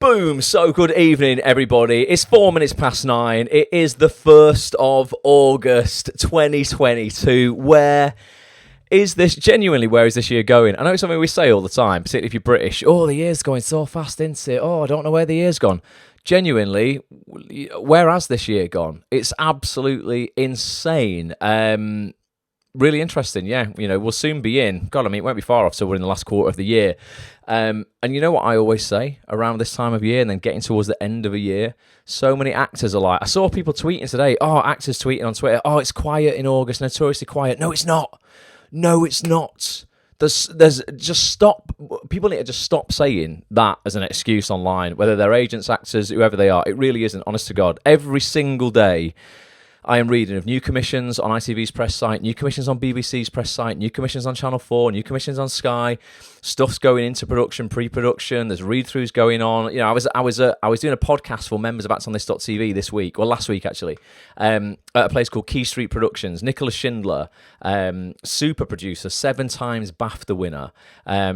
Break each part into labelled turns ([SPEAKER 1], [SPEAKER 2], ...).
[SPEAKER 1] Boom! So good evening, everybody. It's 4 minutes past 9. It is the 1st of August, 2022. Where is this year going? I know it's something we say all the time, particularly if you're British. Oh, the year's going so fast, isn't it? Oh, I don't know where the year's gone. Genuinely, where has this year gone? It's absolutely insane. Really interesting, yeah. You know, we'll soon be in. God, I mean, it won't be far off, so we're in the last quarter of the year. And you know what I always say around this time of year and then getting towards the end of a year? So many actors are like, I saw people tweeting today, actors tweeting on Twitter, it's quiet in August, notoriously quiet. No, it's not. There's just stop. People need to just stop saying that as an excuse online, whether they're agents, actors, whoever they are. It really isn't, honest to God. Every single day, I am reading of new commissions on ITV's press site, new commissions on BBC's press site, new commissions on Channel 4, new commissions on Sky. Stuff's going into production, pre-production. There's read-throughs going on. You know, I was doing a podcast for members of ActsOnThis.tv this week, well, last week actually, at a place called Key Street Productions. Nicola Schindler, super producer, 7 times BAFTA winner.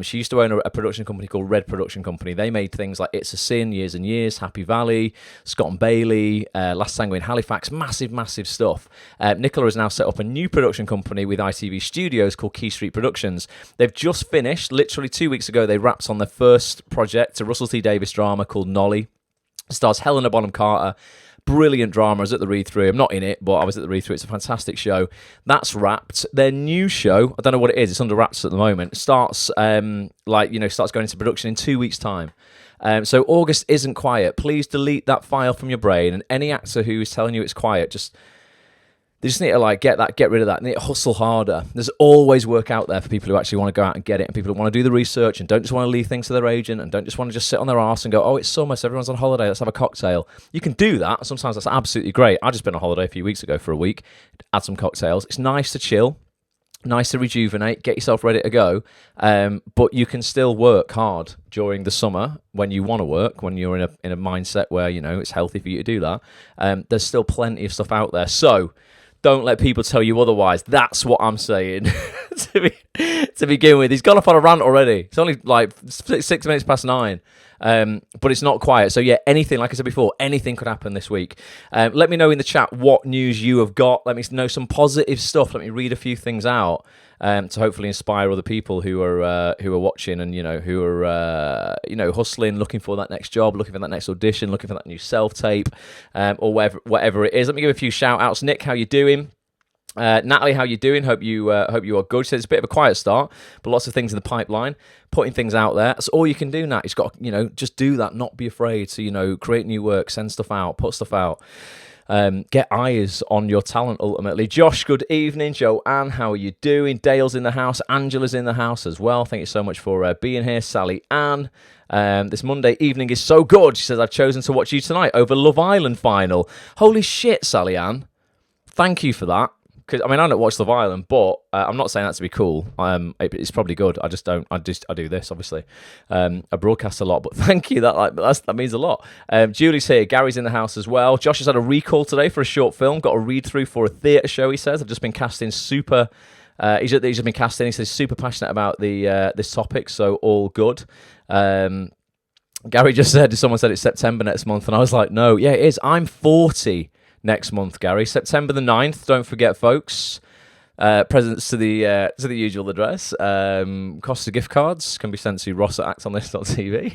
[SPEAKER 1] She used to own a production company called Red Production Company. They made things like It's a Sin, Years and Years, Happy Valley, Scott and Bailey, Last Tango in Halifax, massive stuff. Nicola has now set up a new production company with ITV Studios called Key Street Productions. They've just finished, literally 2 weeks ago, they wrapped on their first project, a Russell T Davies drama called Nolly. It stars Helena Bonham Carter. Brilliant drama. I was at the read-through. I'm not in it, but I was at the read-through. It's a fantastic show. That's wrapped. Their new show, I don't know what it is, it's under wraps at the moment, starts going into production in 2 weeks' time. So August isn't quiet. Please delete that file from your brain, and any actor who is telling you it's quiet, they just need to get rid of that. They need to hustle harder. There's always work out there for people who actually want to go out and get it, and people who want to do the research and don't just want to leave things to their agent and don't just want to just sit on their arse and go, oh, it's summer, so everyone's on holiday, let's have a cocktail. You can do that. Sometimes that's absolutely great. I just been on holiday a few weeks ago for a week, had some cocktails. It's nice to chill, nice to rejuvenate, get yourself ready to go, but you can still work hard during the summer when you want to work, when you're in a mindset where, you know, it's healthy for you to do that. There's still plenty of stuff out there. So don't let people tell you otherwise. That's what I'm saying to begin with. He's gone off on a rant already. It's only like 6 minutes past 9. But it's not quiet. So yeah, anything, like I said before, anything could happen this week. Let me know in the chat what news you have got. Let me know some positive stuff. Let me read a few things out to hopefully inspire other people who are watching and who are hustling, looking for that next job, looking for that next audition, looking for that new self-tape, or whatever it is. Let me give a few shout outs. Nick, how you doing? Natalie, how you doing? Hope you are good. She said it's a bit of a quiet start, but lots of things in the pipeline, putting things out there. That's all you can do, Nat. You've got just do that, not be afraid to create new work, send stuff out, put stuff out. Get eyes on your talent ultimately. Josh, good evening. Joanne, how are you doing? Dale's in the house. Angela's in the house as well. Thank you so much for being here. Sally Ann, this Monday evening is so good. She says, I've chosen to watch you tonight over Love Island final. Holy shit, Sally Ann. Thank you for that. Because I don't watch Love Island, but I'm not saying that to be cool. It's probably good. I just don't. I do this, obviously. I broadcast a lot, but thank you. That means a lot. Julie's here. Gary's in the house as well. Josh has had a recall today for a short film. Got a read through for a theatre show. He says I've just been casting super. He's just been casting. He says he's super passionate about this topic. So all good. Gary just said someone said it's September next month, and I was like, no, yeah, it is. I'm 40. Next month, Gary. September the 9th. Don't forget, folks. Presents to the usual address. Costa gift cards can be sent to Ross at actsonthis.tv.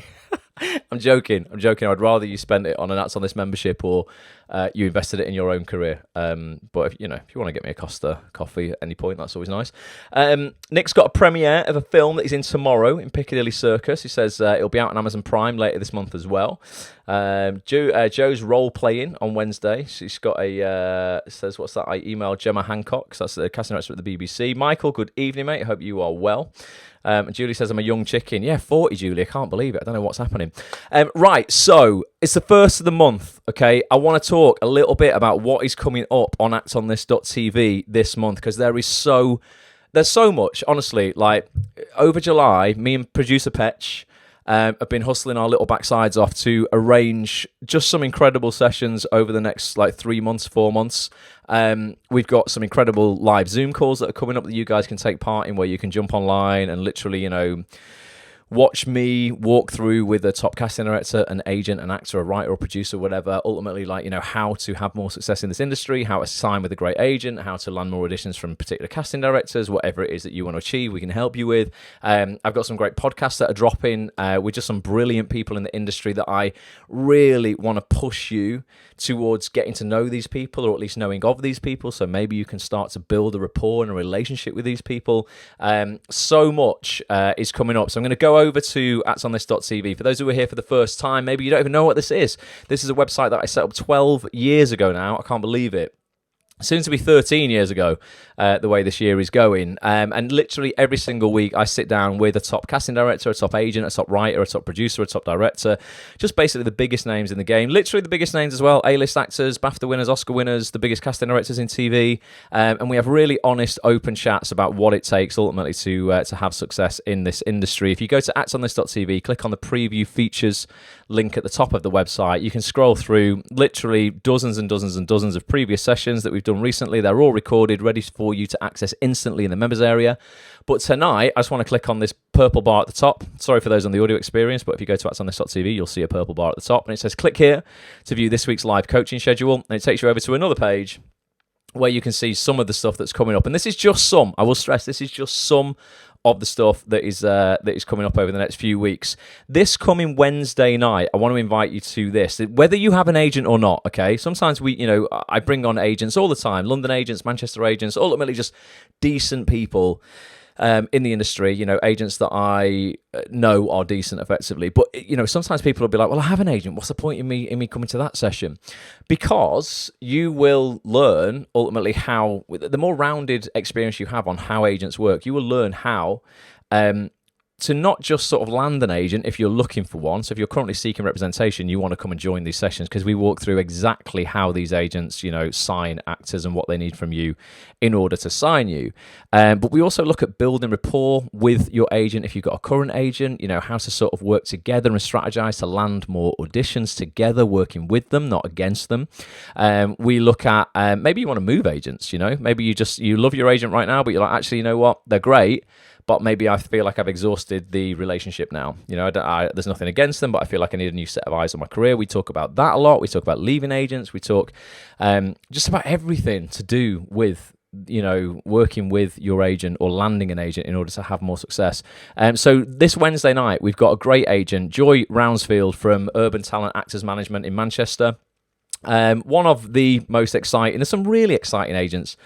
[SPEAKER 1] I'm joking. I'd rather you spend it on an Acts on This membership or you invested it in your own career. But if you want to get me a Costa coffee at any point, that's always nice. Nick's got a premiere of a film that he's in tomorrow in Piccadilly Circus. He says it'll be out on Amazon Prime later this month as well. Joe's role playing on Wednesday. She's got says, what's that? I emailed Gemma Hancock. So that's the casting director at the BBC. Michael, good evening, mate. Hope you are well. Julie says, I'm a young chicken. Yeah, 40, Julie. I can't believe it. I don't know what's happening. Right, so it's the first of the month, okay? I want to talk a little bit about what is coming up on actsonthis.tv this month, because there's so much, honestly. Like, over July, me and producer Petch have been hustling our little backsides off to arrange just some incredible sessions over the next 3 months, 4 months. We've got some incredible live Zoom calls that are coming up that you guys can take part in, where you can jump online and literally, watch me walk through with a top casting director, an agent, an actor, a writer, or producer, whatever, ultimately, like, how to have more success in this industry, how to sign with a great agent, how to land more auditions from particular casting directors, whatever it is that you want to achieve, we can help you with. I've got some great podcasts that are dropping with just some brilliant people in the industry that I really want to push you towards getting to know these people, or at least knowing of these people, so maybe you can start to build a rapport and a relationship with these people. So much is coming up, so I'm going to go over to actsonthis.tv. For those who are here for the first time, maybe you don't even know what this is. This is a website that I set up 12 years ago now. I can't believe it. Soon to be 13 years ago, the way this year is going. And literally every single week, I sit down with a top casting director, a top agent, a top writer, a top producer, a top director, just basically the biggest names in the game, literally the biggest names as well, A-list actors, BAFTA winners, Oscar winners, the biggest casting directors in TV. And we have really honest, open chats about what it takes ultimately to have success in this industry. If you go to actsonthis.tv, click on the preview features link at the top of the website, you can scroll through literally dozens and dozens and dozens of previous sessions that we've done recently. They're all recorded, ready for you to access instantly in the members area. But tonight, I just want to click on this purple bar at the top. Sorry for those on the audio experience, but if you go to actsonthis.tv, you'll see a purple bar at the top, and it says click here to view this week's live coaching schedule, and it takes you over to another page where you can see some of the stuff that's coming up. And this is just some, I will stress, this is just some of the stuff that is coming up over the next few weeks. This coming Wednesday night, I want to invite you to this. Whether you have an agent or not, okay? Sometimes I bring on agents all the time, London agents, Manchester agents, ultimately just decent people in the industry, agents that I know are decent effectively. But, sometimes people will be like, well, I have an agent. What's the point in me coming to that session? Because you will learn ultimately how, the more rounded experience you have on how agents work, you will learn how to not just sort of land an agent if you're looking for one. So if you're currently seeking representation, you want to come and join these sessions, because we walk through exactly how these agents, sign actors and what they need from you in order to sign you. But we also look at building rapport with your agent. If you've got a current agent, how to sort of work together and strategize to land more auditions together, working with them, not against them. We look at maybe you want to move agents, maybe you love your agent right now, but you're like, actually, you know what? They're great, but maybe I feel like I've exhausted the relationship now. There's nothing against them, but I feel like I need a new set of eyes on my career. We talk about that a lot. We talk about leaving agents. We talk just about everything to do with, working with your agent or landing an agent in order to have more success. So this Wednesday night, we've got a great agent, Joy Rounsfield from Urban Talent Actors Management in Manchester. One of the most exciting, there's some really exciting agents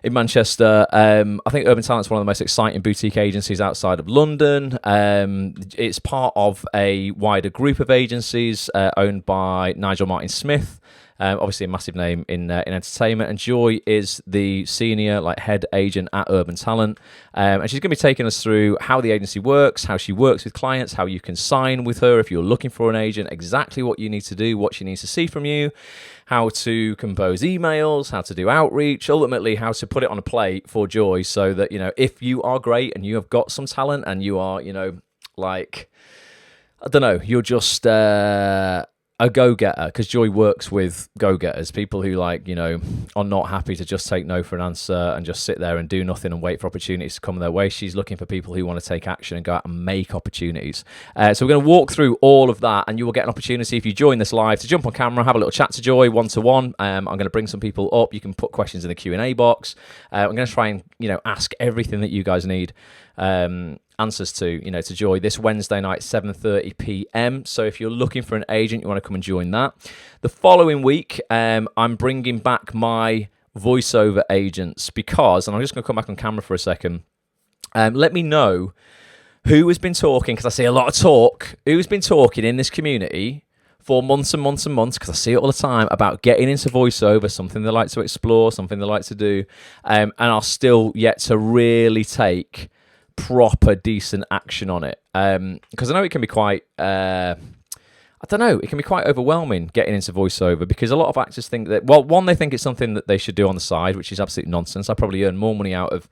[SPEAKER 1] in Manchester. I think Urban Talent's one of the most exciting boutique agencies outside of London. It's part of a wider group of agencies owned by Nigel Martin Smith, obviously a massive name in entertainment. And Joy is the senior head agent at Urban Talent, and she's going to be taking us through how the agency works, how she works with clients, how you can sign with her if you're looking for an agent, exactly what you need to do, what she needs to see from you, how to compose emails, how to do outreach, ultimately how to put it on a plate for Joy, so that, if you are great and you have got some talent and you are, you're just a go-getter, because Joy works with go-getters, people who are not happy to just take no for an answer and just sit there and do nothing and wait for opportunities to come their way. She's looking for people who want to take action and go out and make opportunities. So we're going to walk through all of that, and you will get an opportunity, if you join this live, to jump on camera, have a little chat to Joy one-to-one. I'm going to bring some people up. You can put questions in the Q&A box. I'm going to try and ask everything that you guys need answers to Joy this Wednesday night, 7:30 p.m. So if you're looking for an agent, you want to come and join that. The following week, I'm bringing back my voiceover agents, because, and I'm just going to come back on camera for a second, let me know who has been talking, because I see a lot of talk, who's been talking in this community for months and months and months, because I see it all the time, about getting into voiceover, something they like to explore, something they like to do, and are still yet to really take proper decent action on it, because I know it can be quite it can be quite overwhelming getting into voiceover, because a lot of actors think that, well, one, they think it's something that they should do on the side, which is absolute nonsense. I probably earn more money out of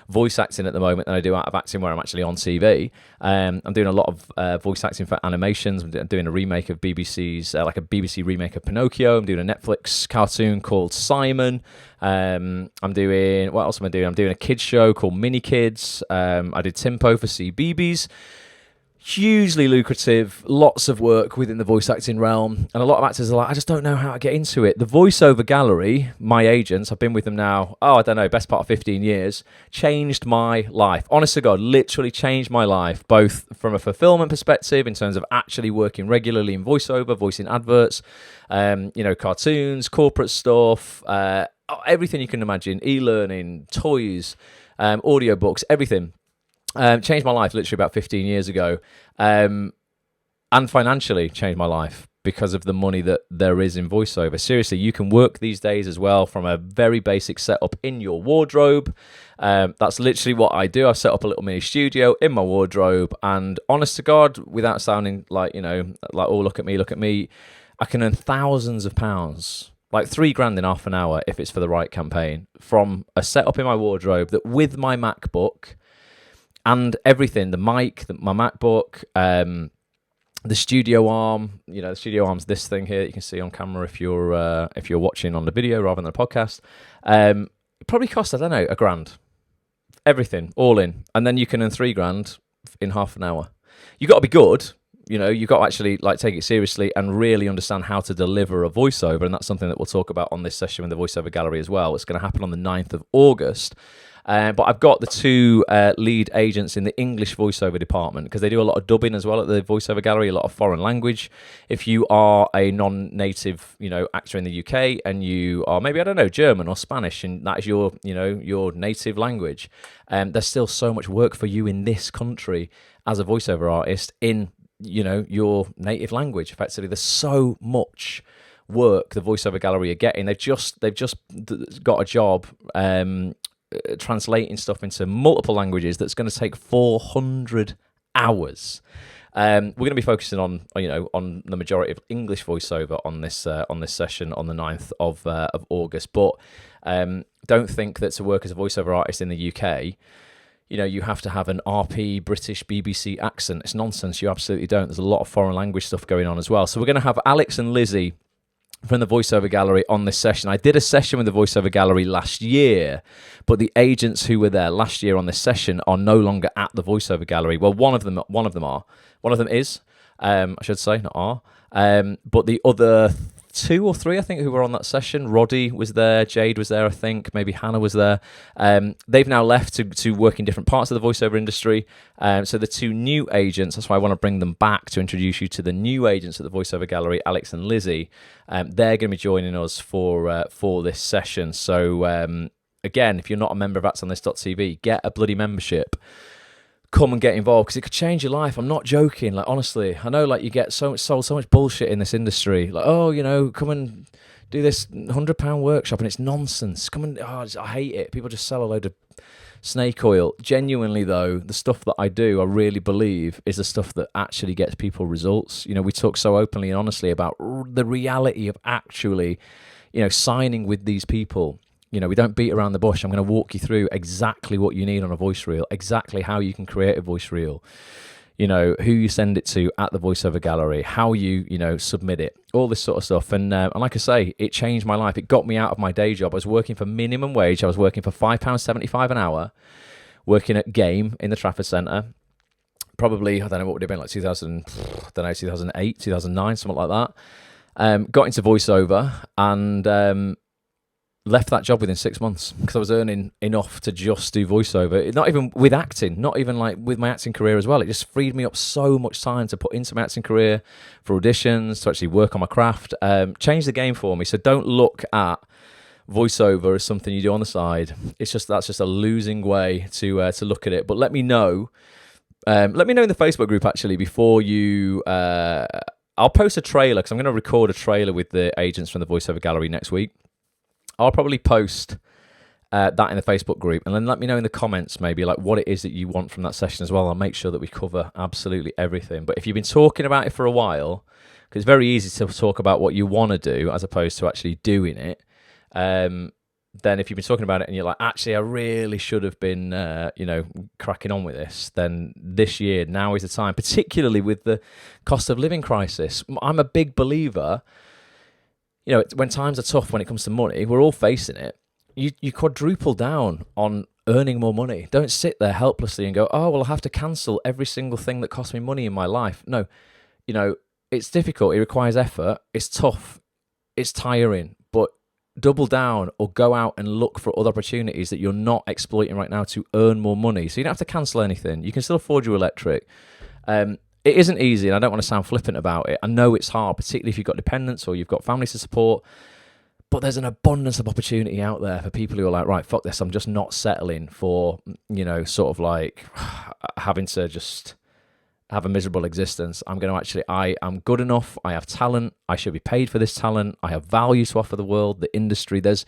[SPEAKER 1] voice acting at the moment than I do out of acting where I'm actually on TV. I'm doing a lot of voice acting for animations. I'm doing a remake of BBC's, like a BBC remake of Pinocchio. I'm doing a Netflix cartoon called Simon. I'm doing, what else am I doing? I'm doing a kids show called Mini Kids. I did Timpo for CBeebies. hugely lucrative, lots of work within the voice acting realm, and a lot of actors are like, I just don't know how to get into it. The voiceover gallery, my agents, I've been with them now, I don't know, best part of 15 years, changed my life. Honest to God, literally changed my life, both from a fulfillment perspective in terms of actually working regularly in voiceover, voicing adverts, cartoons, corporate stuff, everything you can imagine, e-learning, toys, audiobooks, everything. Changed my life literally about 15 years ago, and financially changed my life because of the money that there is in voiceover. Seriously, you can work these days as well from a very basic setup in your wardrobe. That's literally what I do. I've set up a little mini studio in my wardrobe, and honest to God, without sounding like, oh, look at me, I can earn thousands of pounds, like $3,000 in half an hour if it's for the right campaign, from a setup in my wardrobe that with my MacBook and everything, the mic, my MacBook, the studio arm, the studio arm's this thing here that you can see on camera if you're watching on the video rather than the podcast. It probably cost, I don't know, $1,000. Everything, all in. And then you can earn $3,000 in half an hour. You got to be good. You've got to actually take it seriously and really understand how to deliver a voiceover. And that's something that we'll talk about on this session with the voiceover gallery as well. It's going to happen on the 9th of August. But I've got the two lead agents in the English voiceover department, because they do a lot of dubbing as well at the voiceover gallery, a lot of foreign language. If you are a non-native, actor in the UK and you are maybe, I don't know, German or Spanish, and that is your native language, there's still so much work for you in this country as a voiceover artist in, your native language. Effectively, there's so much work the voiceover gallery are getting. They've just got a job translating stuff into multiple languages that's going to take 400 hours. We're going to be focusing on the majority of English voiceover on this session on the 9th of August. But don't think that to work as a voiceover artist in the UK, you have to have an RP British BBC accent. It's nonsense. You absolutely don't. There's a lot of foreign language stuff going on as well. So we're going to have Alex and Lizzie from the voiceover gallery on this session. I did a session with the voiceover gallery last year, but the agents who were there last year on this session are no longer at the voiceover gallery. Well, one of them are. One of them is, I should say, not are. But the other 2 or 3, I think, who were on that session, Roddy was there, Jade was there, I think, maybe Hannah was there. They've now left to work in different parts of the voiceover industry. So the 2 new agents, that's why I want to bring them back to introduce you to the new agents at the voiceover gallery, Alex and Lizzie. They're going to be joining us for this session. So again, if you're not a member of actsonthis.tv, get a bloody membership. Come and get involved, because it could change your life. I'm not joking. Honestly, I know you get sold so much bullshit in this industry. Come and do this £100 workshop, and it's nonsense. Come and I hate it. People just sell a load of snake oil. Genuinely though, the stuff that I do, I really believe is the stuff that actually gets people results. We talk so openly and honestly about the reality of actually, signing with these people. We don't beat around the bush. I'm going to walk you through exactly what you need on a voice reel, exactly how you can create a voice reel, who you send it to at the voiceover gallery, how you, submit it, all this sort of stuff. And like I say, it changed my life. It got me out of my day job. I was working for minimum wage. I was working for £5.75 an hour, working at Game in the Trafford Centre. Probably, I don't know what would have been, 2008, 2009, something like that. Got into voiceover and left that job within 6 months because I was earning enough to just do voiceover. Not even with acting, not even with my acting career as well. It just freed me up so much time to put into my acting career, for auditions, to actually work on my craft. Changed the game for me. So don't look at voiceover as something you do on the side. That's just a losing way to look at it. But let me know. Let me know in the Facebook group actually before you. I'll post a trailer because I'm going to record a trailer with the agents from the voiceover gallery next week. I'll probably post that in the Facebook group, and then let me know in the comments maybe what it is that you want from that session as well. I'll make sure that we cover absolutely everything. But if you've been talking about it for a while, because it's very easy to talk about what you want to do as opposed to actually doing it, then if you've been talking about it and you're like, actually, I really should have been, cracking on with this, then this year, now is the time, particularly with the cost of living crisis. I'm a big believer. When times are tough when it comes to money, we're all facing it. You quadruple down on earning more money. Don't sit there helplessly and go, oh, well, I have to cancel every single thing that costs me money in my life. No, it's difficult. It requires effort. It's tough. It's tiring. But double down or go out and look for other opportunities that you're not exploiting right now to earn more money. So you don't have to cancel anything. You can still afford your electric. It isn't easy, and I don't want to sound flippant about it. I know it's hard, particularly if you've got dependents or you've got families to support. But there's an abundance of opportunity out there for people who are like, right, fuck this. I'm just not settling for, sort of like having to just have a miserable existence. I'm going to actually, I am good enough. I have talent. I should be paid for this talent. I have value to offer the world, the industry. There's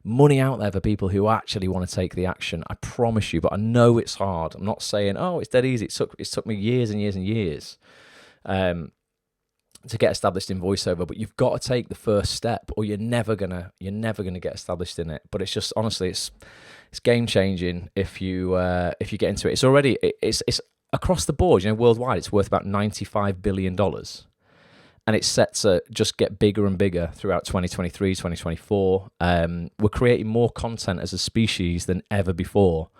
[SPEAKER 1] money out there for people who actually want to take the action. I promise you, but I know it's hard. I'm not saying, oh, it's dead easy. It took me years and years and years to get established in voiceover, but you've got to take the first step or you're never gonna get established in it. But it's just, honestly, it's game changing if you get into it. It's already, it's across the board, worldwide, it's worth about $95 billion. And it's set to just get bigger and bigger throughout 2023, 2024. We're creating more content as a species than ever before.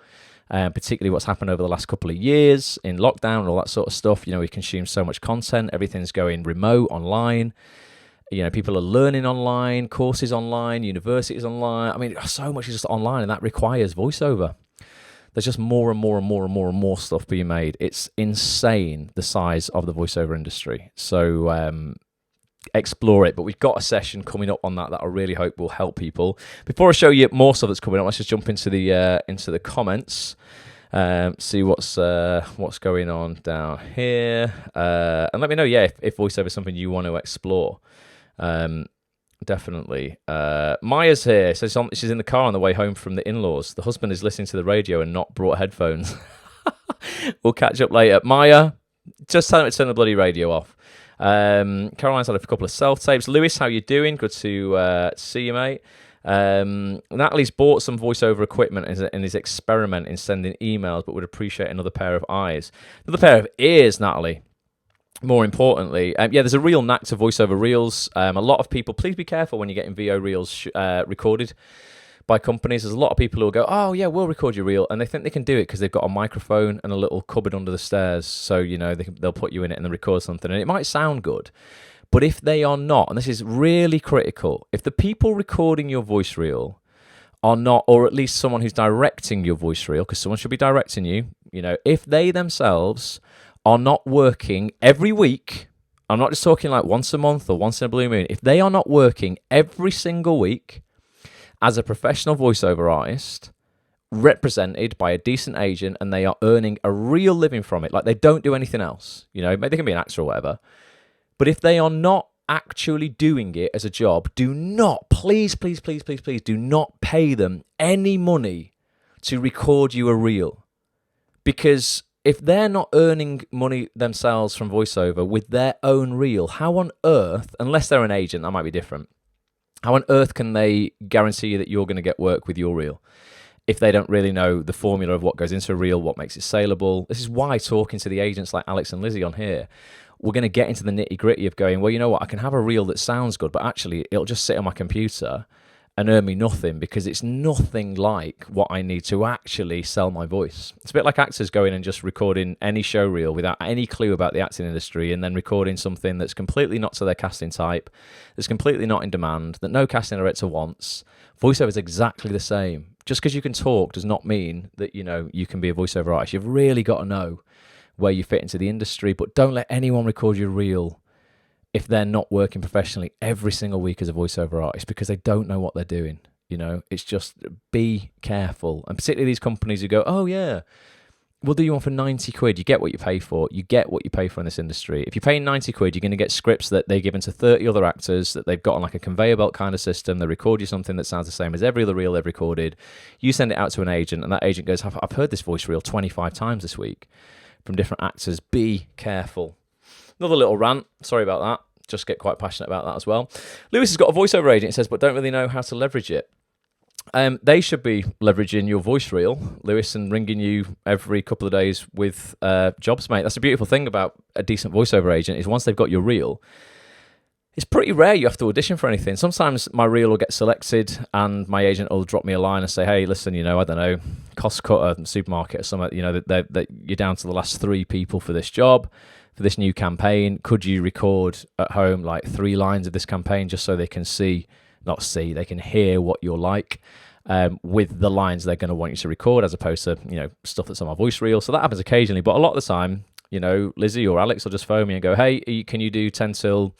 [SPEAKER 1] Particularly what's happened over the last couple of years in lockdown and all that sort of stuff. We consume so much content. Everything's going remote, online. People are learning online, courses online, universities online. I mean, so much is just online, and that requires voiceover. There's just more and more and more and more and more stuff being made. It's insane, the size of the voiceover industry. So explore it. But we've got a session coming up on that I really hope will help people. Before I show you more stuff that's coming up, let's just jump into the comments. See what's going on down here, and let me know, if voiceover is something you want to explore. Definitely. Maya's here. So she's in the car on the way home from the in-laws. The husband is listening to the radio and not brought headphones. We'll catch up later. Maya, just tell him to turn the bloody radio off. Caroline's had a couple of self-tapes. Lewis, how you doing? Good to see you, mate. Natalie's bought some voiceover equipment and is experimenting sending emails, but would appreciate another pair of eyes. Another pair of ears, Natalie. More importantly, there's a real knack to voiceover reels. A lot of people, please be careful when you're getting VO reels recorded by companies. There's a lot of people who will go, oh yeah, we'll record your reel, and they think they can do it because they've got a microphone and a little cupboard under the stairs, so they'll put you in it and then record something, and it might sound good. But if they are not, and this is really critical, if the people recording your voice reel are not, or at least someone who's directing your voice reel, because someone should be directing you, if they themselves are not working every week, I'm not just talking like once a month or once in a blue moon, if they are not working every single week as a professional voiceover artist, represented by a decent agent, and they are earning a real living from it, like they don't do anything else, maybe they can be an actor or whatever, but if they are not actually doing it as a job, do not, please, do not pay them any money to record you a reel. Because if they're not earning money themselves from voiceover with their own reel, how on earth, unless they're an agent, that might be different, how on earth can they guarantee you that you're going to get work with your reel if they don't really know the formula of what goes into a reel, what makes it saleable? This is why talking to the agents like Alex and Lizzie on here, we're going to get into the nitty-gritty of going, well, you know what, I can have a reel that sounds good, but actually it'll just sit on my computer and earn me nothing because it's nothing like what I need to actually sell my voice. It's a bit like actors going and just recording any show reel without any clue about the acting industry and then recording something that's completely not to their casting type, that's completely not in demand, that no casting director wants. Voiceover is exactly the same. Just because you can talk does not mean that, you can be a voiceover artist. You've really got to know where you fit into the industry, but don't let anyone record your reel if they're not working professionally every single week as a voiceover artist, because they don't know what they're doing. It's just, be careful. And particularly these companies who go, oh yeah, we'll do you one for 90 quid. You get what you pay for. You get what you pay for in this industry. If you're paying 90 quid, you're going to get scripts that they're given to 30 other actors that they've got on like a conveyor belt kind of system. They record you something that sounds the same as every other reel they've recorded. You send it out to an agent, and that agent goes, I've heard this voice reel 25 times this week from different actors. Be careful. Another little rant. Sorry about that. Just get quite passionate about that as well. Lewis has got a voiceover agent, he says, but don't really know how to leverage it. They should be leveraging your voice reel, Lewis, and ringing you every couple of days with jobs, mate. That's the beautiful thing about a decent voiceover agent, is once they've got your reel, it's pretty rare you have to audition for anything. Sometimes my reel will get selected and my agent will drop me a line and say, hey, listen, I don't know, cost cutter supermarket or something, that you're down to the last 3 people for this job, for this new campaign. Could you record at home like 3 lines of this campaign just so they can they can hear what you're like, with the lines they're going to want you to record, as opposed to, stuff that's on my voice reel. So that happens occasionally, but a lot of the time, Lizzie or Alex will just phone me and go, hey, can you do 10 till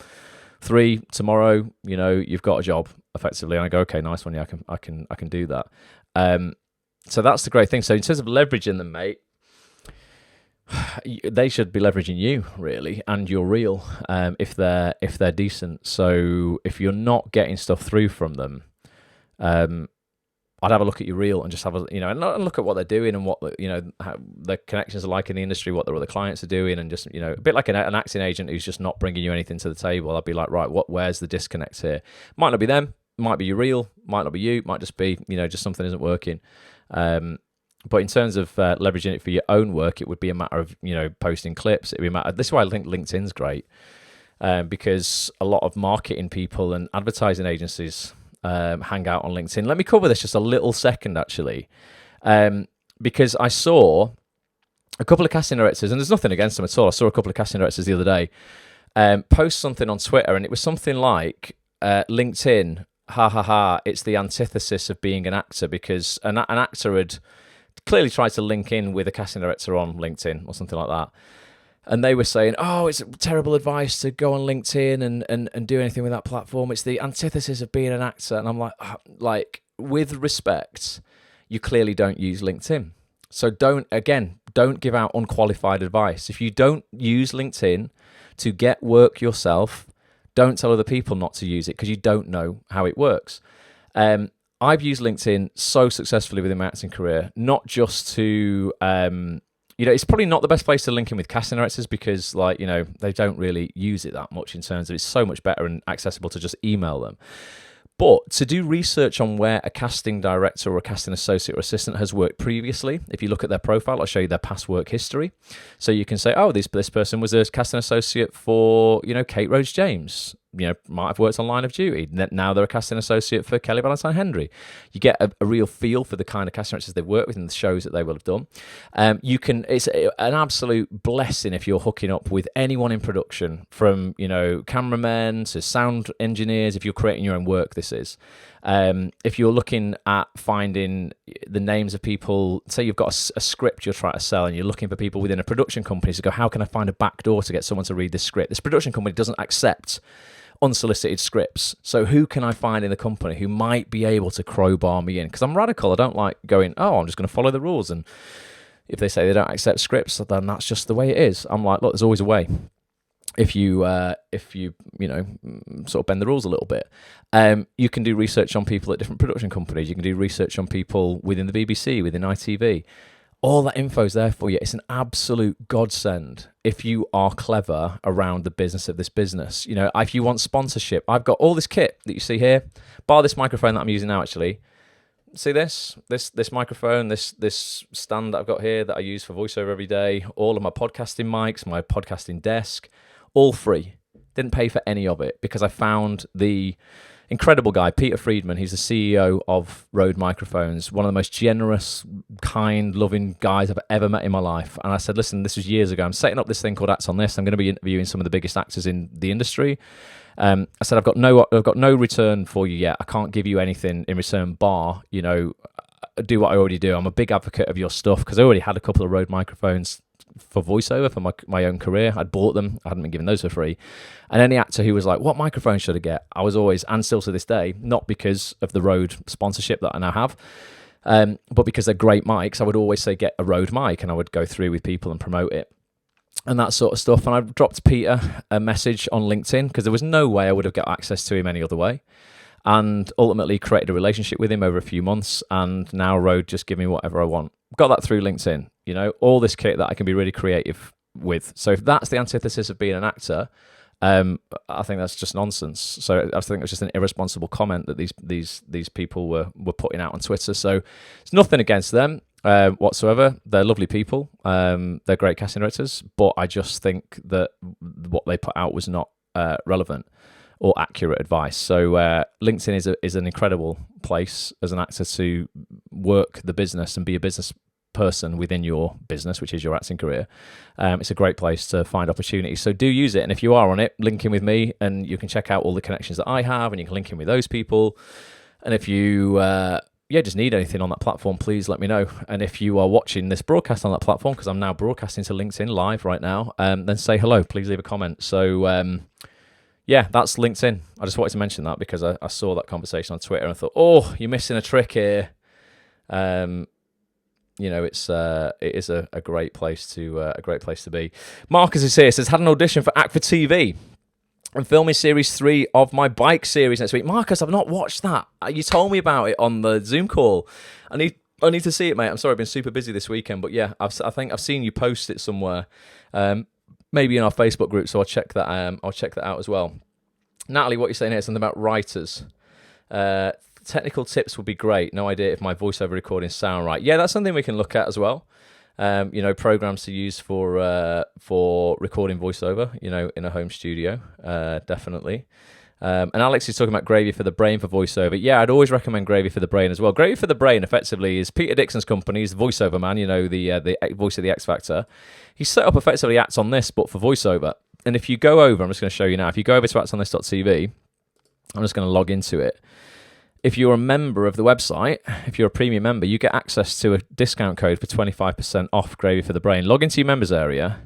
[SPEAKER 1] 3 tomorrow? You've got a job, effectively. And I go, okay, nice one. Yeah, I can do that. So that's the great thing. So in terms of leveraging them, mate, they should be leveraging you, really, and your reel, if they're decent. So if you're not getting stuff through from them, I'd have a look at your reel and just have and look at what they're doing and what how their connections are like in the industry, what their other clients are doing, and just a bit like an acting agent who's just not bringing you anything to the table. I'd be like, right, where's the disconnect here? Might not be them, might be your reel, might not be you, might just be just something isn't working. But in terms of leveraging it for your own work, it would be a matter of posting clips. It'd be a matter. This is why I think LinkedIn's great, because a lot of marketing people and advertising agencies hang out on LinkedIn. Let me cover this just a little second, actually, because I saw a couple of casting directors, and there's nothing against them at all. I saw a couple of casting directors the other day post something on Twitter, and it was something like, LinkedIn, ha ha ha, it's the antithesis of being an actor, because an actor had clearly tried to link in with a casting director on LinkedIn or something like that. And they were saying, oh, it's terrible advice to go on LinkedIn and do anything with that platform. It's the antithesis of being an actor. And I'm like, with respect, you clearly don't use LinkedIn. So don't give out unqualified advice. If you don't use LinkedIn to get work yourself, don't tell other people not to use it, because you don't know how it works. I've used LinkedIn so successfully within my acting career, not just to... it's probably not the best place to link in with casting directors, because they don't really use it that much, in terms of it's so much better and accessible to just email them. But to do research on where a casting director or a casting associate or assistant has worked previously, if you look at their profile, I'll show you their past work history. So you can say, oh, this person was a casting associate for, Kate Rhodes James. Might have worked on Line of Duty. Now they're a casting associate for Kelly Valentine Henry. You get a real feel for the kind of casting directors they've worked with and the shows that they will have done. It's an absolute blessing if you're hooking up with anyone in production, from cameramen to sound engineers. If you're creating your own work, this is. If you're looking at finding the names of people, say you've got a script you're trying to sell, and you're looking for people within a production company to go, how can I find a back door to get someone to read this script? This production company doesn't accept unsolicited scripts. So who can I find in the company who might be able to crowbar me in? Because I'm radical. I don't like going, I'm just going to follow the rules. And if they say they don't accept scripts, then that's just the way it is. I'm like, look, there's always a way. If you sort of bend the rules a little bit, you can do research on people at different production companies. You can do research on people within the BBC, within ITV. All that info is there for you. It's an absolute godsend if you are clever around the business of this business. If you want sponsorship, I've got all this kit that you see here, bar this microphone that I'm using now, actually. See this microphone, this stand that I've got here that I use for voiceover every day, all of my podcasting mics, my podcasting desk, all free. Didn't pay for any of it, because I found the incredible guy, Peter Friedman. He's the CEO of Rode Microphones, one of the most generous, kind, loving guys I've ever met in my life. And I said, listen, this was years ago. I'm setting up this thing called Acts on This. I'm going to be interviewing some of the biggest actors in the industry. I said, I've got no return for you yet. I can't give you anything in return, bar, do what I already do. I'm a big advocate of your stuff, because I already had a couple of Rode microphones for voiceover for my own career. I'd bought them. I hadn't been given those for free. And any actor who was like, what microphone should I get? I was always, and still to this day, not because of the Rode sponsorship that I now have, but because they're great mics, I would always say, get a Rode mic, and I would go through with people and promote it and that sort of stuff. And I dropped Peter a message on LinkedIn, because there was no way I would have got access to him any other way. And ultimately created a relationship with him over a few months, and now Rode just give me whatever I want. Got that through LinkedIn, all this kit that I can be really creative with. So if that's the antithesis of being an actor, I think that's just nonsense. So I think it was just an irresponsible comment that these people were putting out on Twitter. So it's nothing against them whatsoever. They're lovely people. They're great casting directors, but I just think that what they put out was not relevant or accurate advice. So LinkedIn is an incredible place as an actor to work the business and be a business person within your business, which is your acting career, it's a great place to find opportunities. So do use it. And if you are on it, link in with me, and you can check out all the connections that I have, and you can link in with those people. And if you just need anything on that platform, please let me know. And if you are watching this broadcast on that platform, because I'm now broadcasting to LinkedIn live right now, then say hello. Please leave a comment. So that's LinkedIn. I just wanted to mention that because I saw that conversation on Twitter and I thought, oh, you're missing a trick here. It is a great place to be. Marcus is here. Says, had an audition for Act for TV. I'm filming series 3 of my bike series next week. Marcus, I've not watched that. You told me about it on the Zoom call. I need to see it, mate. I'm sorry, I've been super busy this weekend, but yeah, I think I've seen you post it somewhere, maybe in our Facebook group. So I'll check that. I'll check that out as well. Natalie, what you're saying here is something about writers. Technical tips would be great. No idea if my voiceover recordings sound right. Yeah, that's something we can look at as well. Programs to use for recording voiceover, in a home studio, definitely. And Alex is talking about Gravy for the Brain for voiceover. Yeah, I'd always recommend Gravy for the Brain as well. Gravy for the Brain, effectively, is Peter Dixon's company. He's the voiceover man, the voice of the X Factor. He set up effectively Acts on This, but for voiceover. And if you go over, I'm just going to show you now. If you go over to actsonthis.tv, I'm just going to log into it. If you're a member of the website, if you're a premium member, you get access to a discount code for 25% off Gravy for the Brain. Log into your members area.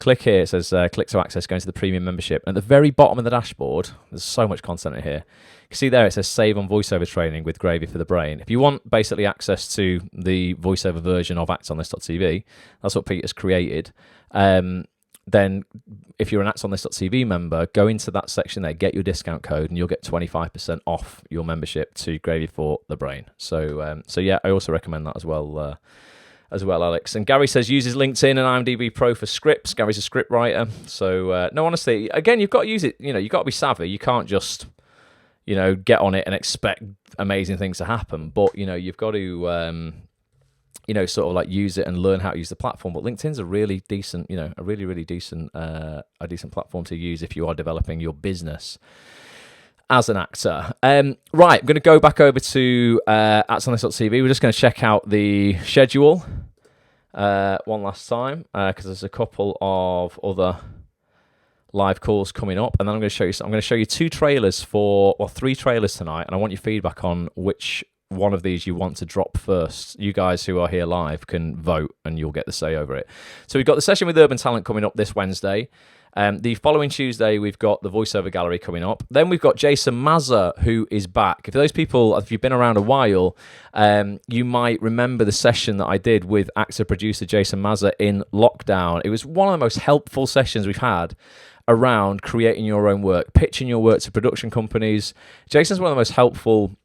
[SPEAKER 1] Click here. It says click to access, go into the premium membership. At the very bottom of the dashboard, there's so much content in here. You can see there it says save on voiceover training with Gravy for the Brain. If you want basically access to the voiceover version of actsonthis.tv, that's what Peter's created. Then if you're an actsonthis.tv member, go into that section there, get your discount code, and you'll get 25% off your membership to Gravy for the Brain. So yeah, I also recommend that as well, Alex. And Gary says uses LinkedIn and IMDb Pro for scripts. Gary's a script writer. So no, honestly, again, you've got to use it. You've got to be savvy. You can't just, get on it and expect amazing things to happen. But, you've got to... sort of like use it and learn how to use the platform. But LinkedIn's a really decent, a really, really decent platform to use if you are developing your business as an actor. Right, I'm going to go back over to actsonthis.tv. We're just going to check out the schedule one last time because there's a couple of other live calls coming up, and then I'm going to show you 3 trailers tonight, and I want your feedback on which one of these you want to drop first. You guys who are here live can vote and you'll get the say over it. So we've got the session with Urban Talent coming up this Wednesday. The following Tuesday, we've got the voiceover gallery coming up. Then we've got Jason Mazza, who is back. If those people, if you've been around a while, you might remember the session that I did with actor-producer Jason Mazza in lockdown. It was one of the most helpful sessions we've had around creating your own work, pitching your work to production companies. Jason's one of the most helpful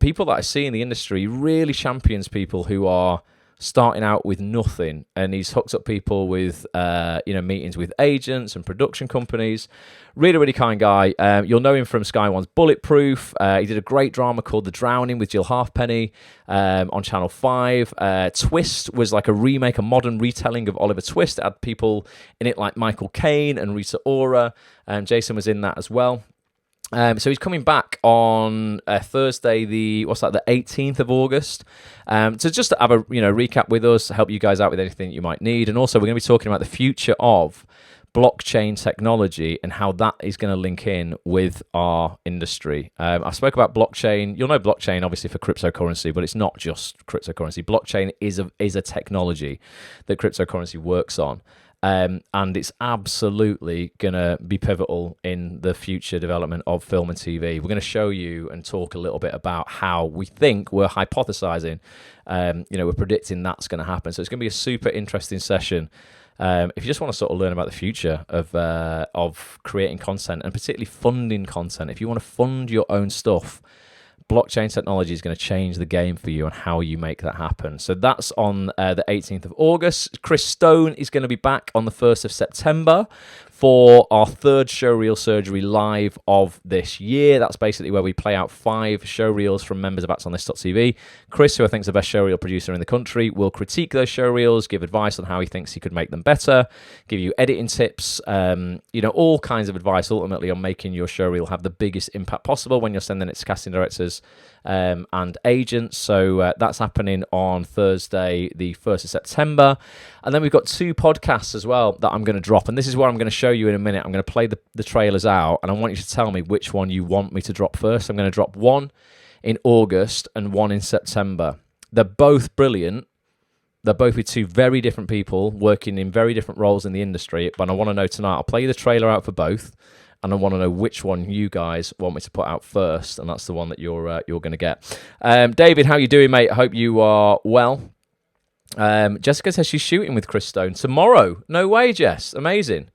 [SPEAKER 1] people that I see in the industry. He really champions people who are starting out with nothing, and he's hooked up people with meetings with agents and production companies. Really, really kind guy. You'll know him from Sky One's Bulletproof. He did a great drama called The Drowning with Jill Halfpenny on Channel 5. Twist was like a remake, a modern retelling of Oliver Twist. It had people in it like Michael Caine and Rita Ora. Jason was in that as well. So he's coming back on Thursday, the 18th of August. So just to have a recap with us, help you guys out with anything you might need, and also we're going to be talking about the future of blockchain technology and how that is going to link in with our industry. I spoke about blockchain. You'll know blockchain obviously for cryptocurrency, but it's not just cryptocurrency. Blockchain is a technology that cryptocurrency works on. And it's absolutely going to be pivotal in the future development of film and TV. We're going to show you and talk a little bit about how we think, we're hypothesizing, we're predicting that's going to happen. So it's going to be a super interesting session. If you just want to sort of learn about the future of creating content and particularly funding content, if you want to fund your own stuff, blockchain technology is going to change the game for you and how you make that happen. So that's on the 18th of August. Chris Stone is going to be back on the 1st of September for our 3rd showreel surgery live of this year. That's basically where we play out 5 showreels from members of ActsOnThis.tv. Chris, who I think is the best showreel producer in the country, will critique those showreels, give advice on how he thinks he could make them better, give you editing tips, all kinds of advice ultimately on making your showreel have the biggest impact possible when you're sending it to casting directors trailers and agents. So that's happening on Thursday, the 1st of September. And then we've got 2 podcasts as well that I'm going to drop. And this is what I'm going to show you in a minute. I'm going to play the trailers out, and I want you to tell me which one you want me to drop first. I'm going to drop one in August and one in September. They're both brilliant. They're both with 2 very different people working in very different roles in the industry. But I want to know tonight, I'll play you the trailer out for both. And I want to know which one you guys want me to put out first, and that's the one that you're going to get. David, how you doing, mate? I hope you are well. Jessica says she's shooting with Chris Stone tomorrow. No way, Jess. Amazing.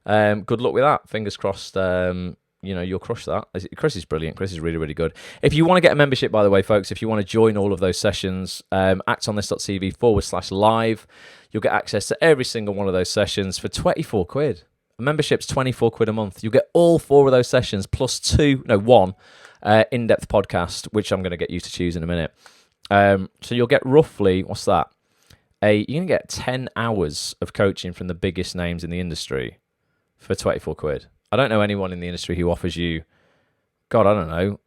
[SPEAKER 1] Good luck with that. Fingers crossed. You'll crush that. Chris is brilliant. Chris is really, really good. If you want to get a membership, by the way, folks, if you want to join all of those sessions, actonthis.tv/live, you'll get access to every single one of those sessions for 24 quid. A membership's 24 quid a month. You'll get all 4 of those sessions plus one in-depth podcast, which I'm going to get you to choose in a minute. So you'll get roughly, what's that? You're going to get 10 hours of coaching from the biggest names in the industry for 24 quid. I don't know anyone in the industry who offers you, God, I don't know,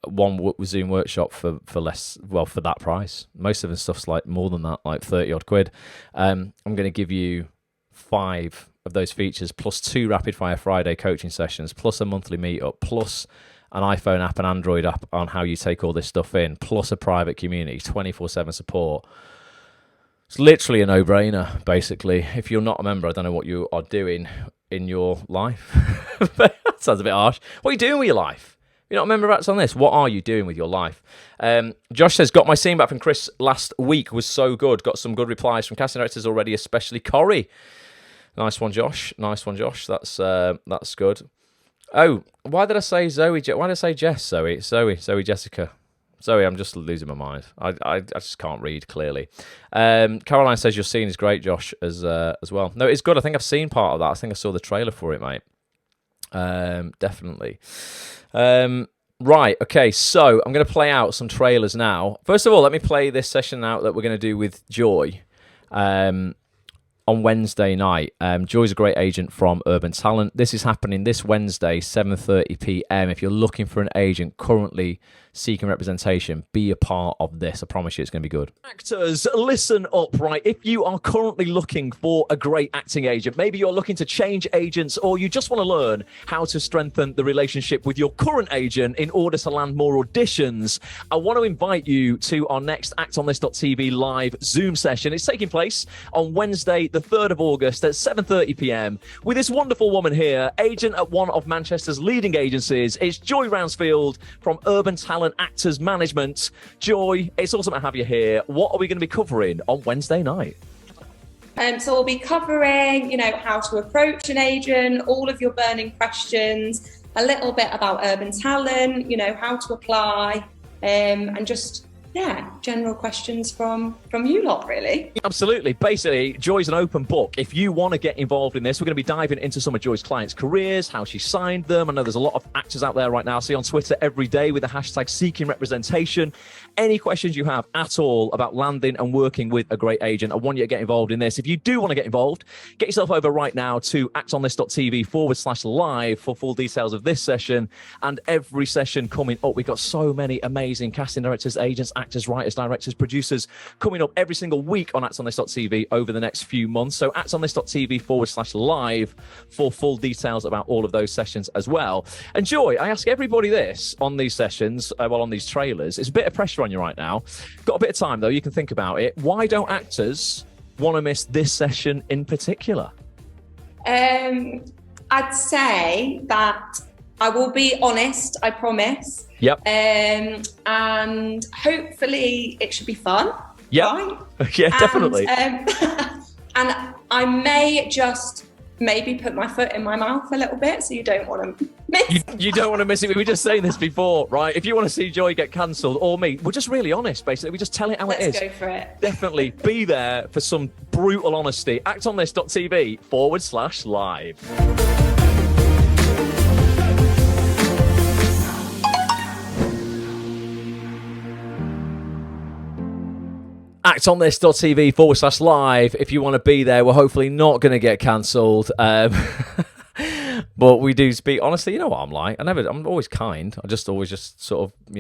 [SPEAKER 1] one Zoom workshop for less, well, for that price. Most of the stuff's like more than that, like 30 odd quid. I'm going to give you 5 of those features, plus 2 Rapid Fire Friday coaching sessions, plus a monthly meetup, plus an iPhone app and Android app on how you take all this stuff in, plus a private community, 24/7 support. It's literally a no-brainer, basically. If you're not a member, I don't know what you are doing in your life. That sounds a bit harsh. What are you doing with your life? You're not a member of Acts on This. What are you doing with your life? Josh says, got my scene back from Chris last week. Was so good. Got some good replies from casting directors already, especially Corey. Nice one, Josh. Nice one, Josh. That's good. Oh, why did I say Zoe? Why did I say Jess? Zoe, Jessica. Zoe, I'm just losing my mind. I just can't read clearly. Caroline says your scene is great, Josh, as well. No, it's good. I think I've seen part of that. I think I saw the trailer for it, mate. Definitely. Right, okay, so I'm going to play out some trailers now. First of all, let me play this session out that we're going to do with Joy. On Wednesday night. Joy's a great agent from Urban Talent. This is happening this Wednesday, 7:30 p.m. If you're looking for an agent currently seeking representation, be a part of this. I promise you it's going to be good. Actors, listen up, right? If you are currently looking for a great acting agent, maybe you're looking to change agents, or you just want to learn how to strengthen the relationship with your current agent in order to land more auditions, I want to invite you to our next actonthis.tv live Zoom session. It's taking place on Wednesday, the 3rd of August at 7:30 p.m. with this wonderful woman here, agent at one of Manchester's leading agencies. It's Joy Roundsfield from Urban Talent Actors Management. Joy, it's awesome to have you here. What are we going to be covering on Wednesday night?
[SPEAKER 2] So we'll be covering, how to approach an agent, all of your burning questions, a little bit about Urban Talent, how to apply, and just general questions from you lot, really.
[SPEAKER 1] Absolutely. Basically, Joy's an open book. If you want to get involved in this, we're going to be diving into some of Joy's clients' careers, how she signed them. I know there's a lot of actors out there right now. I see on Twitter every day with the hashtag seeking representation. Any questions you have at all about landing and working with a great agent, I want you to get involved in this. If you do want to get involved, get yourself over right now to actonthis.tv/live for full details of this session and every session coming up. We've got so many amazing casting directors, agents, actors, writers, directors, producers coming up every single week on actonthis.tv over the next few months. So actonthis.tv/live for full details about all of those sessions as well. And Joy, I ask everybody this on these sessions, on these trailers. It's a bit of pressure on you right now. Got a bit of time though, you can think about it. Why don't actors want to miss this session in particular?
[SPEAKER 2] I'd say that I will be honest, I promise.
[SPEAKER 1] Yep.
[SPEAKER 2] And hopefully it should be fun.
[SPEAKER 1] Yep.
[SPEAKER 2] Right?
[SPEAKER 1] Yeah, definitely.
[SPEAKER 2] And I may just maybe put my foot in my mouth a little bit, so you don't want to miss.
[SPEAKER 1] You don't want to miss it. We were just saying this before, right? If you want to see Joy get cancelled, or me, we're just really honest, basically. We just tell it how it is.
[SPEAKER 2] Let's go for it.
[SPEAKER 1] Definitely be there for some brutal honesty. actonthis.tv/live. actonthis.tv/live if you want to be there. We're hopefully not going to get cancelled. But we do speak honestly. You know what I'm like. I'm always kind. I just always just sort of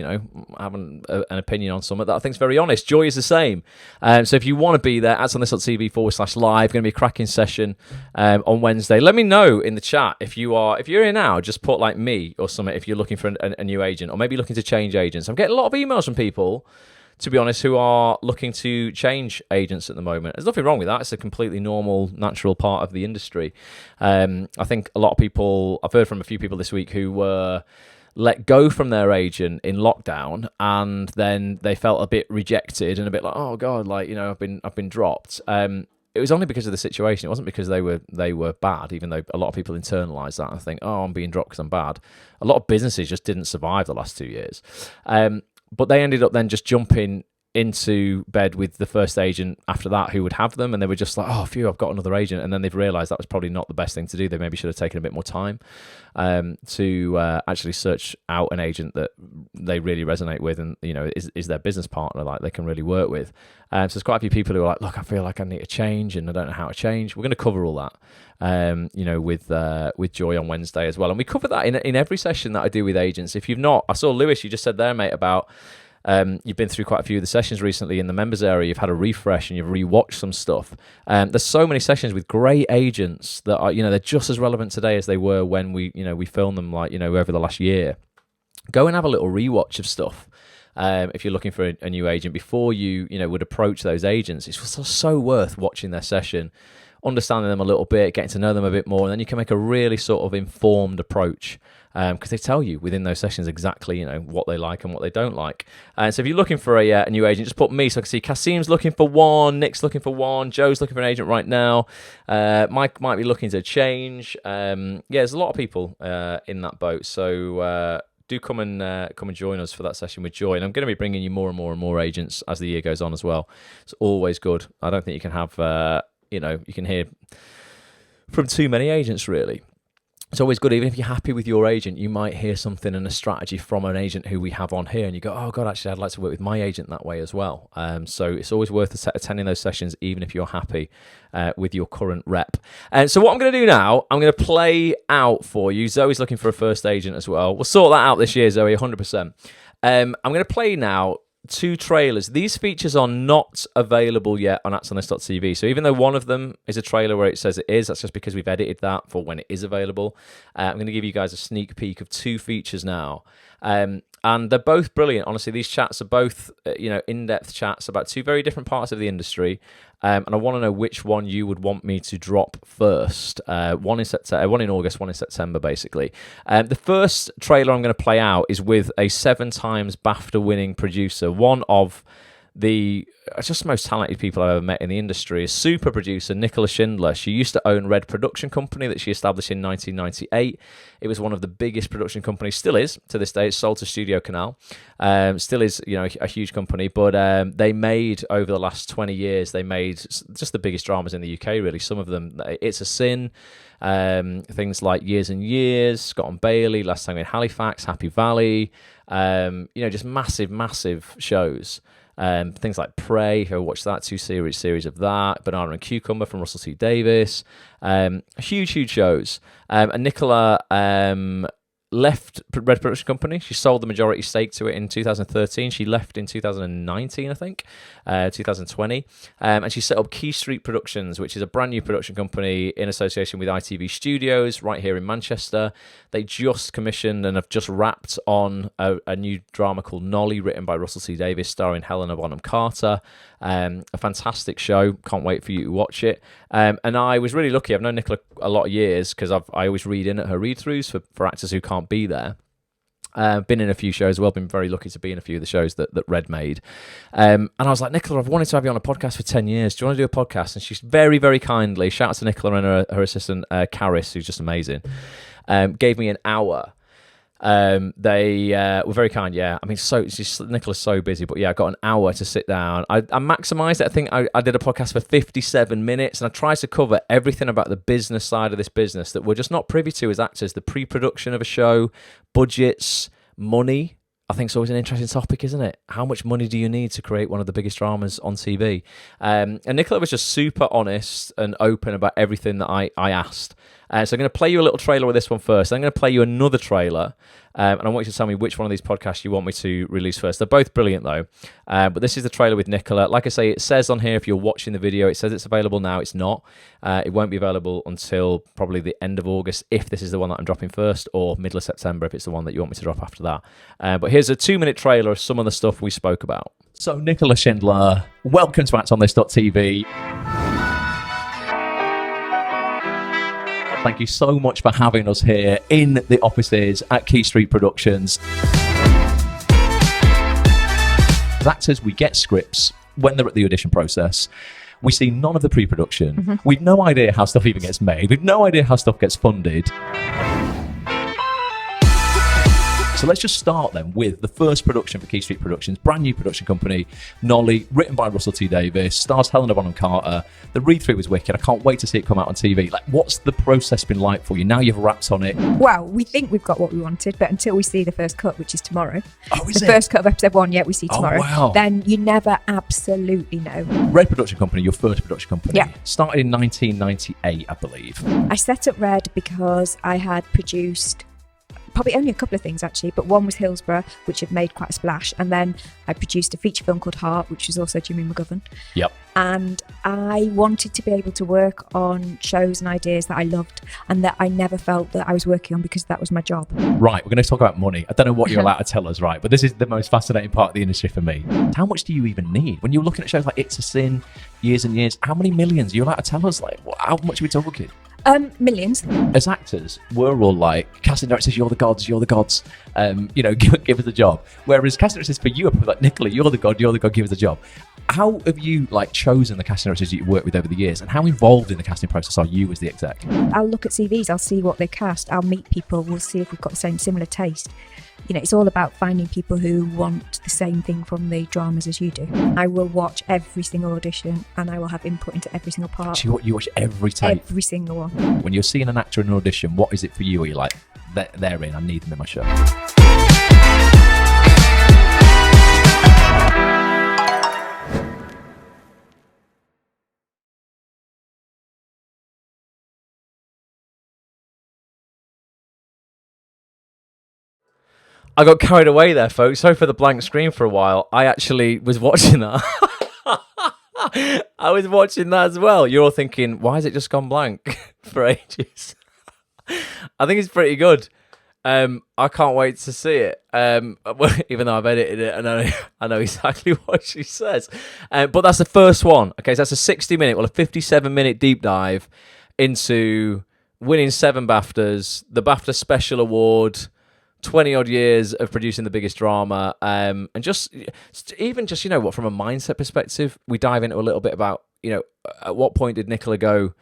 [SPEAKER 1] have an opinion on something that I think is very honest. Joy is the same. So if you want to be there, ads on this.tv/live. Going to be a cracking session on Wednesday. Let me know in the chat if you're here now. Just put like me or something if you're looking for a new agent, or maybe looking to change agents. I'm getting a lot of emails from people, to be honest, who are looking to change agents at the moment. There's nothing wrong with that. It's a completely normal, natural part of the industry. I think a lot of people, I've heard from a few people this week who were let go from their agent in lockdown, and then they felt a bit rejected and a bit like, oh God, like, I've been dropped. It was only because of the situation. It wasn't because they were bad, even though a lot of people internalise that and think, oh, I'm being dropped because I'm bad. A lot of businesses just didn't survive the last 2 years. But they ended up then just jumping into bed with the first agent after that who would have them, and they were just like, oh, phew, I've got another agent. And then they've realised that was probably not the best thing to do. They maybe should have taken a bit more time to actually search out an agent that they really resonate with and, is their business partner, like they can really work with. So there's quite a few people who are like, look, I feel like I need to change and I don't know how to change. We're going to cover all that, with Joy on Wednesday as well. And we cover that in every session that I do with agents. If you've not, I saw Lewis, you just said there, mate, about you've been through quite a few of the sessions recently in the members area. You've had a refresh and you've rewatched some stuff. There's so many sessions with great agents that are, they're just as relevant today as they were when we filmed them, like, over the last year. Go and have a little rewatch of stuff. If you're looking for a new agent before you would approach those agents, it's so worth watching their session, understanding them a little bit, getting to know them a bit more, and then you can make a really sort of informed approach. Because they tell you within those sessions exactly, what they like and what they don't like. So if you're looking for a new agent, just put me, so I can see Kasim's looking for one, Nick's looking for one, Joe's looking for an agent right now, Mike might be looking to change. There's a lot of people in that boat. So do come and join us for that session with Joy. And I'm going to be bringing you more and more and more agents as the year goes on as well. It's always good. I don't think you can have, you can hear from too many agents, really. It's always good, even if you're happy with your agent, you might hear something and a strategy from an agent who we have on here, and you go, oh God, actually, I'd like to work with my agent that way as well. So it's always worth attending those sessions, even if you're happy with your current rep. And so what I'm going to do now, I'm going to play out for you. Zoe's looking for a first agent as well. We'll sort that out this year, Zoe, 100%. I'm going to play now 2 trailers. These features are not available yet on adsonthis.tv. So even though one of them is a trailer where it says it is, that's just because we've edited that for when it is available. I'm going to give you guys a sneak peek of 2 features now. And they're both brilliant. Honestly, these chats are both, in-depth chats about 2 very different parts of the industry. And I want to know which one you would want me to drop first. One in August, one in September, basically. The first trailer I'm going to play out is with a 7 times BAFTA-winning producer, one of the just most talented people I've ever met in the industry, is super producer Nicola Schindler. She used to own Red Production Company that she established in 1998. It was one of the biggest production companies, still is to this day. It's sold to Studio Canal, still is a huge company. But they made, over the last 20 years, they made just the biggest dramas in the UK. Really, some of them, It's a Sin, things like Years and Years, Scott and Bailey, Last Time in Halifax, Happy Valley, just massive shows. Things like Prey, who watched that, 2 series of that, Banana and Cucumber from Russell T Davies, huge shows. And Nicola left Red Production Company. She sold the majority stake to it in 2013. She left in 2019, I think, 2020. And she set up Key Street Productions, which is a brand new production company in association with ITV Studios right here in Manchester. They just commissioned and have just wrapped on a new drama called Nolly, written by Russell T Davies, starring Helena Bonham Carter. A fantastic show. Can't wait for you to watch it. And I was really lucky. I've known Nicola a lot of years because I always read in at her read-throughs for actors who can't be there. Been in a few shows as well. Been very lucky to be in a few of the shows that Red made. And I was like, Nicola, I've wanted to have you on a podcast for 10 years. Do you want to do a podcast? And she's very, very kindly, shout out to Nicola and her assistant, Karis, who's just amazing, gave me an hour. They were very kind, yeah. I mean, Nicola's so busy, but yeah, I got an hour to sit down. I maximised it. I think I did a podcast for 57 minutes, and I tried to cover everything about the business side of this business that we're just not privy to as actors. The pre-production of a show, budgets, money. I think it's always an interesting topic, isn't it? How much money do you need to create one of the biggest dramas on TV? And Nicola was just super honest and open about everything that I asked. So I'm going to play you a little trailer with this one first. I'm going to play you another trailer, and I want you to tell me which one of these podcasts you want me to release first. They're both brilliant, though. But this is the trailer with Nicola. Like I say, it says on here, if you're watching the video, it says it's available now. It's not. It won't be available until probably the end of August, if this is the one that I'm dropping first, or middle of September, if it's the one that you want me to drop after that. But here's a 2-minute trailer of some of the stuff we spoke about. So, Nicola Shindler, welcome to ActOnThis.tv. Thank you so much for having us here in the offices at Key Street Productions. As actors, we get scripts when they're at the audition process. We see none of the pre-production. Mm-hmm. We've no idea how stuff even gets made. We've no idea how stuff gets funded. So let's just start then with the first production for Key Street Productions, brand new production company, Nolly, written by Russell T Davies, stars Helena Bonham Carter. The read-through was wicked. I can't wait to see it come out on TV. Like, what's the process been like for you? Now you've wrapped on it.
[SPEAKER 3] Well, we think we've got what we wanted, but until we see the first cut, which is tomorrow,
[SPEAKER 1] is
[SPEAKER 3] the first cut of episode 1, we see tomorrow,
[SPEAKER 1] wow.
[SPEAKER 3] Then you never absolutely know.
[SPEAKER 1] Red Production Company, your first production company.
[SPEAKER 3] Yeah.
[SPEAKER 1] Started in 1998, I believe.
[SPEAKER 3] I set up Red because I had produced probably only a couple of things actually, but one was Hillsborough, which had made quite a splash, and then I produced a feature film called Heart, which was also Jimmy McGovern.
[SPEAKER 1] Yep.
[SPEAKER 3] And I wanted to be able to work on shows and ideas that I loved and that I never felt that I was working on because that was my job.
[SPEAKER 1] Right, we're going to talk about money. I don't know what you're allowed to tell us, right? But this is the most fascinating part of the industry for me. How much do you even need? When you're looking at shows like It's a Sin, Years and Years, how many millions are you allowed to tell us? Like, how much are we talking?
[SPEAKER 3] Millions.
[SPEAKER 1] As actors, we're all like, casting directors, you're the gods, give us a job. Whereas casting directors for you are like, Nicola, you're the god, give us a job. How have you chosen the casting directors that you've worked with over the years, and how involved in the casting process are you as the exec?
[SPEAKER 3] I'll look at CVs, I'll see what they cast, I'll meet people, we'll see if we've got the same similar taste. It's all about finding people who want the same thing from the dramas as you do. I will watch every single audition and I will have input into every single part.
[SPEAKER 1] So you watch every tape?
[SPEAKER 3] Every single one.
[SPEAKER 1] When you're seeing an actor in an audition, what is it for you? Are you like, they're in, I need them in my show? I got carried away there, folks. Sorry for the blank screen for a while. I actually was watching that. I was watching that as well. You're all thinking, why has it just gone blank for ages? I think it's pretty good. I can't wait to see it. Even though I've edited it, I know exactly what she says. But that's the first one. Okay, so that's a 60-minute, a 57-minute deep dive into winning 7 BAFTAs, the BAFTA Special Award, 20-odd years of producing the biggest drama, and just from a mindset perspective, we dive into a little bit about, at what point did Nicola go,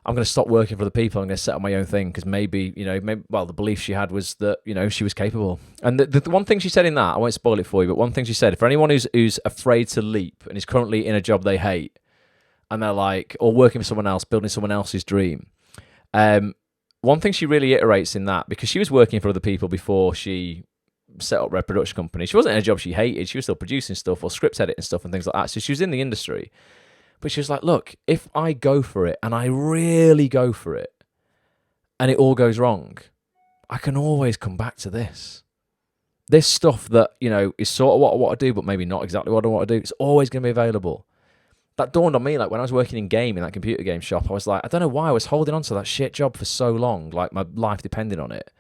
[SPEAKER 1] I'm going to stop working for the people, I'm going to set up my own thing, because maybe, the belief she had was that, she was capable. And the one thing she said in that, I won't spoil it for you, but one thing she said, for anyone who's afraid to leap and is currently in a job they hate, and they're like, or working for someone else, building someone else's dream, one thing she really iterates in that, because she was working for other people before she set up Red Production Company. She wasn't in a job she hated. She was still producing stuff or script editing stuff and things like that. So she was in the industry. But she was like, look, if I go for it, and I really go for it, and it all goes wrong, I can always come back to this. This stuff that, is sort of what I want to do, but maybe not exactly what I want to do, it's always going to be available. That dawned on me, when I was working in that computer game shop, I was like, I don't know why I was holding on to that shit job for so long, like my life depended on it,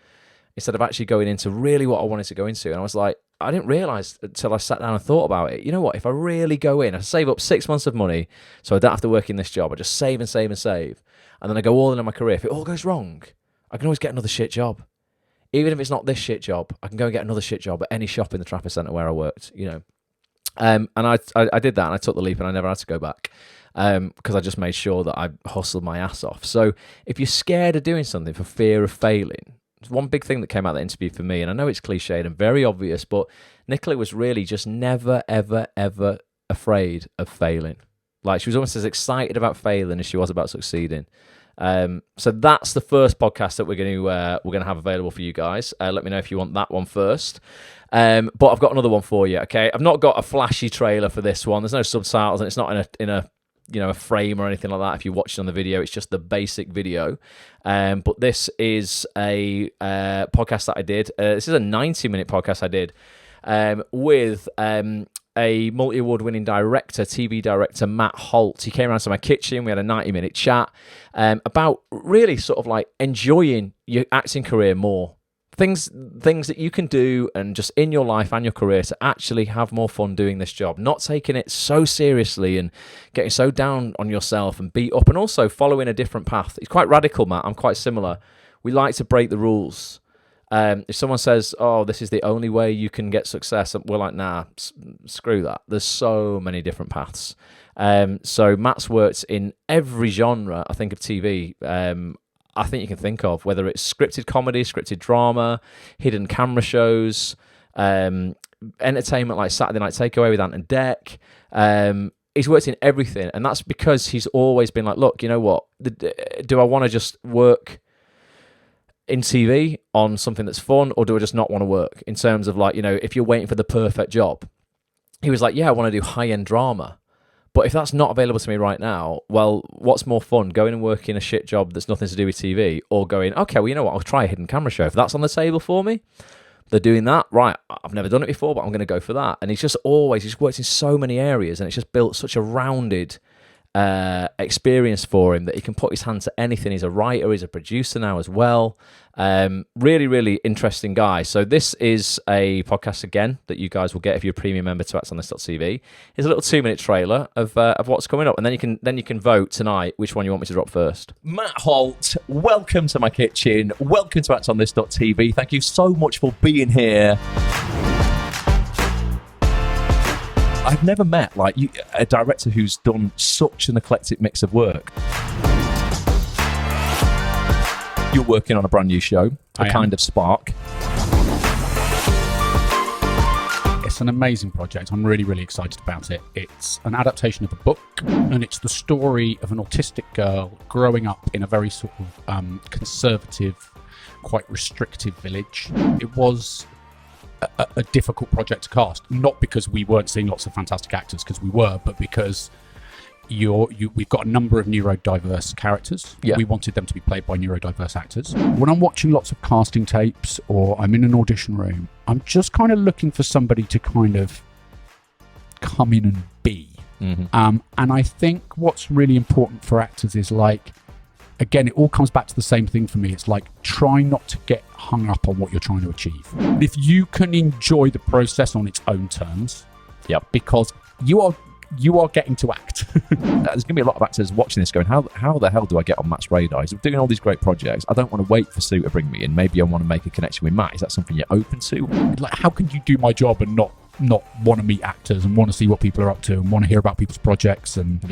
[SPEAKER 1] instead of actually going into really what I wanted to go into. And I was like, I didn't realise until I sat down and thought about it, you know what, if I really go in, I save up 6 months of money so I don't have to work in this job, I just save and save and save, and then I go all in on my career. If it all goes wrong, I can always get another shit job. Even if it's not this shit job, I can go and get another shit job at any shop in the Trafford Centre where I worked, And I did that, and I took the leap, and I never had to go back, because I just made sure that I hustled my ass off. So if you're scared of doing something for fear of failing, one big thing that came out of that interview for me, and I know it's cliched and very obvious, but Nicola was really just never, ever, ever afraid of failing. She was almost as excited about failing as she was about succeeding. So that's the first podcast that we're going to have available for you guys. Let me know if you want that one first. But I've got another one for you. Okay, I've not got a flashy trailer for this one. There's no subtitles, and it's not in a a frame or anything like that. If you watch it on the video, it's just the basic video. But this is a podcast that I did. This is a 90-minute podcast I did with a multi-award-winning director, TV director, Matt Holt. He came around to my kitchen. We had a 90-minute chat about really sort of like enjoying your acting career more. Things that you can do and just in your life and your career to actually have more fun doing this job, not taking it so seriously and getting so down on yourself and beat up, and also following a different path. He's quite radical, Matt. I'm quite similar. We like to break the rules. If someone says, oh, this is the only way you can get success, we're like, nah, screw that. There's so many different paths. So Matt's worked in every genre, I think, of TV. I think you can think of, whether it's scripted comedy, scripted drama, hidden camera shows, entertainment like Saturday Night Takeaway with Ant and Dec. He's worked in everything, and that's because he's always been like, look, you know what? Do I want to just work in TV on something that's fun, or do I just not want to work? In terms of like, if you're waiting for the perfect job, he was like, yeah, I want to do high-end drama. But if that's not available to me right now, well, what's more fun? Going and working a shit job that's nothing to do with TV, or going, okay, well, you know what? I'll try a hidden camera show. If that's on the table for me, they're doing that. Right, I've never done it before, but I'm going to go for that. And he's worked in so many areas, and it's just built such a rounded experience for him that he can put his hand to anything. He's a writer, he's a producer now as well. Really, really interesting guy. So this is a podcast again that you guys will get if you're a premium member to actsonthis.tv. Here's a little 2-minute trailer of what's coming up, and then you can vote tonight which one you want me to drop first. Matt Holt, welcome to my kitchen. Welcome to actsonthis.tv. Thank you so much for being here. I've never met a director who's done such an eclectic mix of work. You're working on a brand new show, A Kind of Spark.
[SPEAKER 4] It's an amazing project. I'm really, really excited about it. It's an adaptation of a book, and it's the story of an autistic girl growing up in a very sort of conservative, quite restrictive village. It was a difficult project to cast, not because we weren't seeing lots of fantastic actors, because we were, but because we've got a number of neurodiverse characters.
[SPEAKER 1] Yeah.
[SPEAKER 4] We wanted them to be played by neurodiverse actors. When I'm watching lots of casting tapes or I'm in an audition room, I'm just kind of looking for somebody to kind of come in and be.
[SPEAKER 1] Mm-hmm.
[SPEAKER 4] And I think what's really important for actors is again, it all comes back to the same thing for me. It's like, try not to get hung up on what you're trying to achieve. If you can enjoy the process on its own terms,
[SPEAKER 1] yep,
[SPEAKER 4] because you are getting to act.
[SPEAKER 1] There's going to be a lot of actors watching this going, how the hell do I get on Matt's radar? He's doing all these great projects. I don't want to wait for Sue to bring me in. Maybe I want to make a connection with Matt. Is that something you're open to?
[SPEAKER 4] Like, how can you do my job and not want to meet actors and want to see what people are up to and want to hear about people's projects and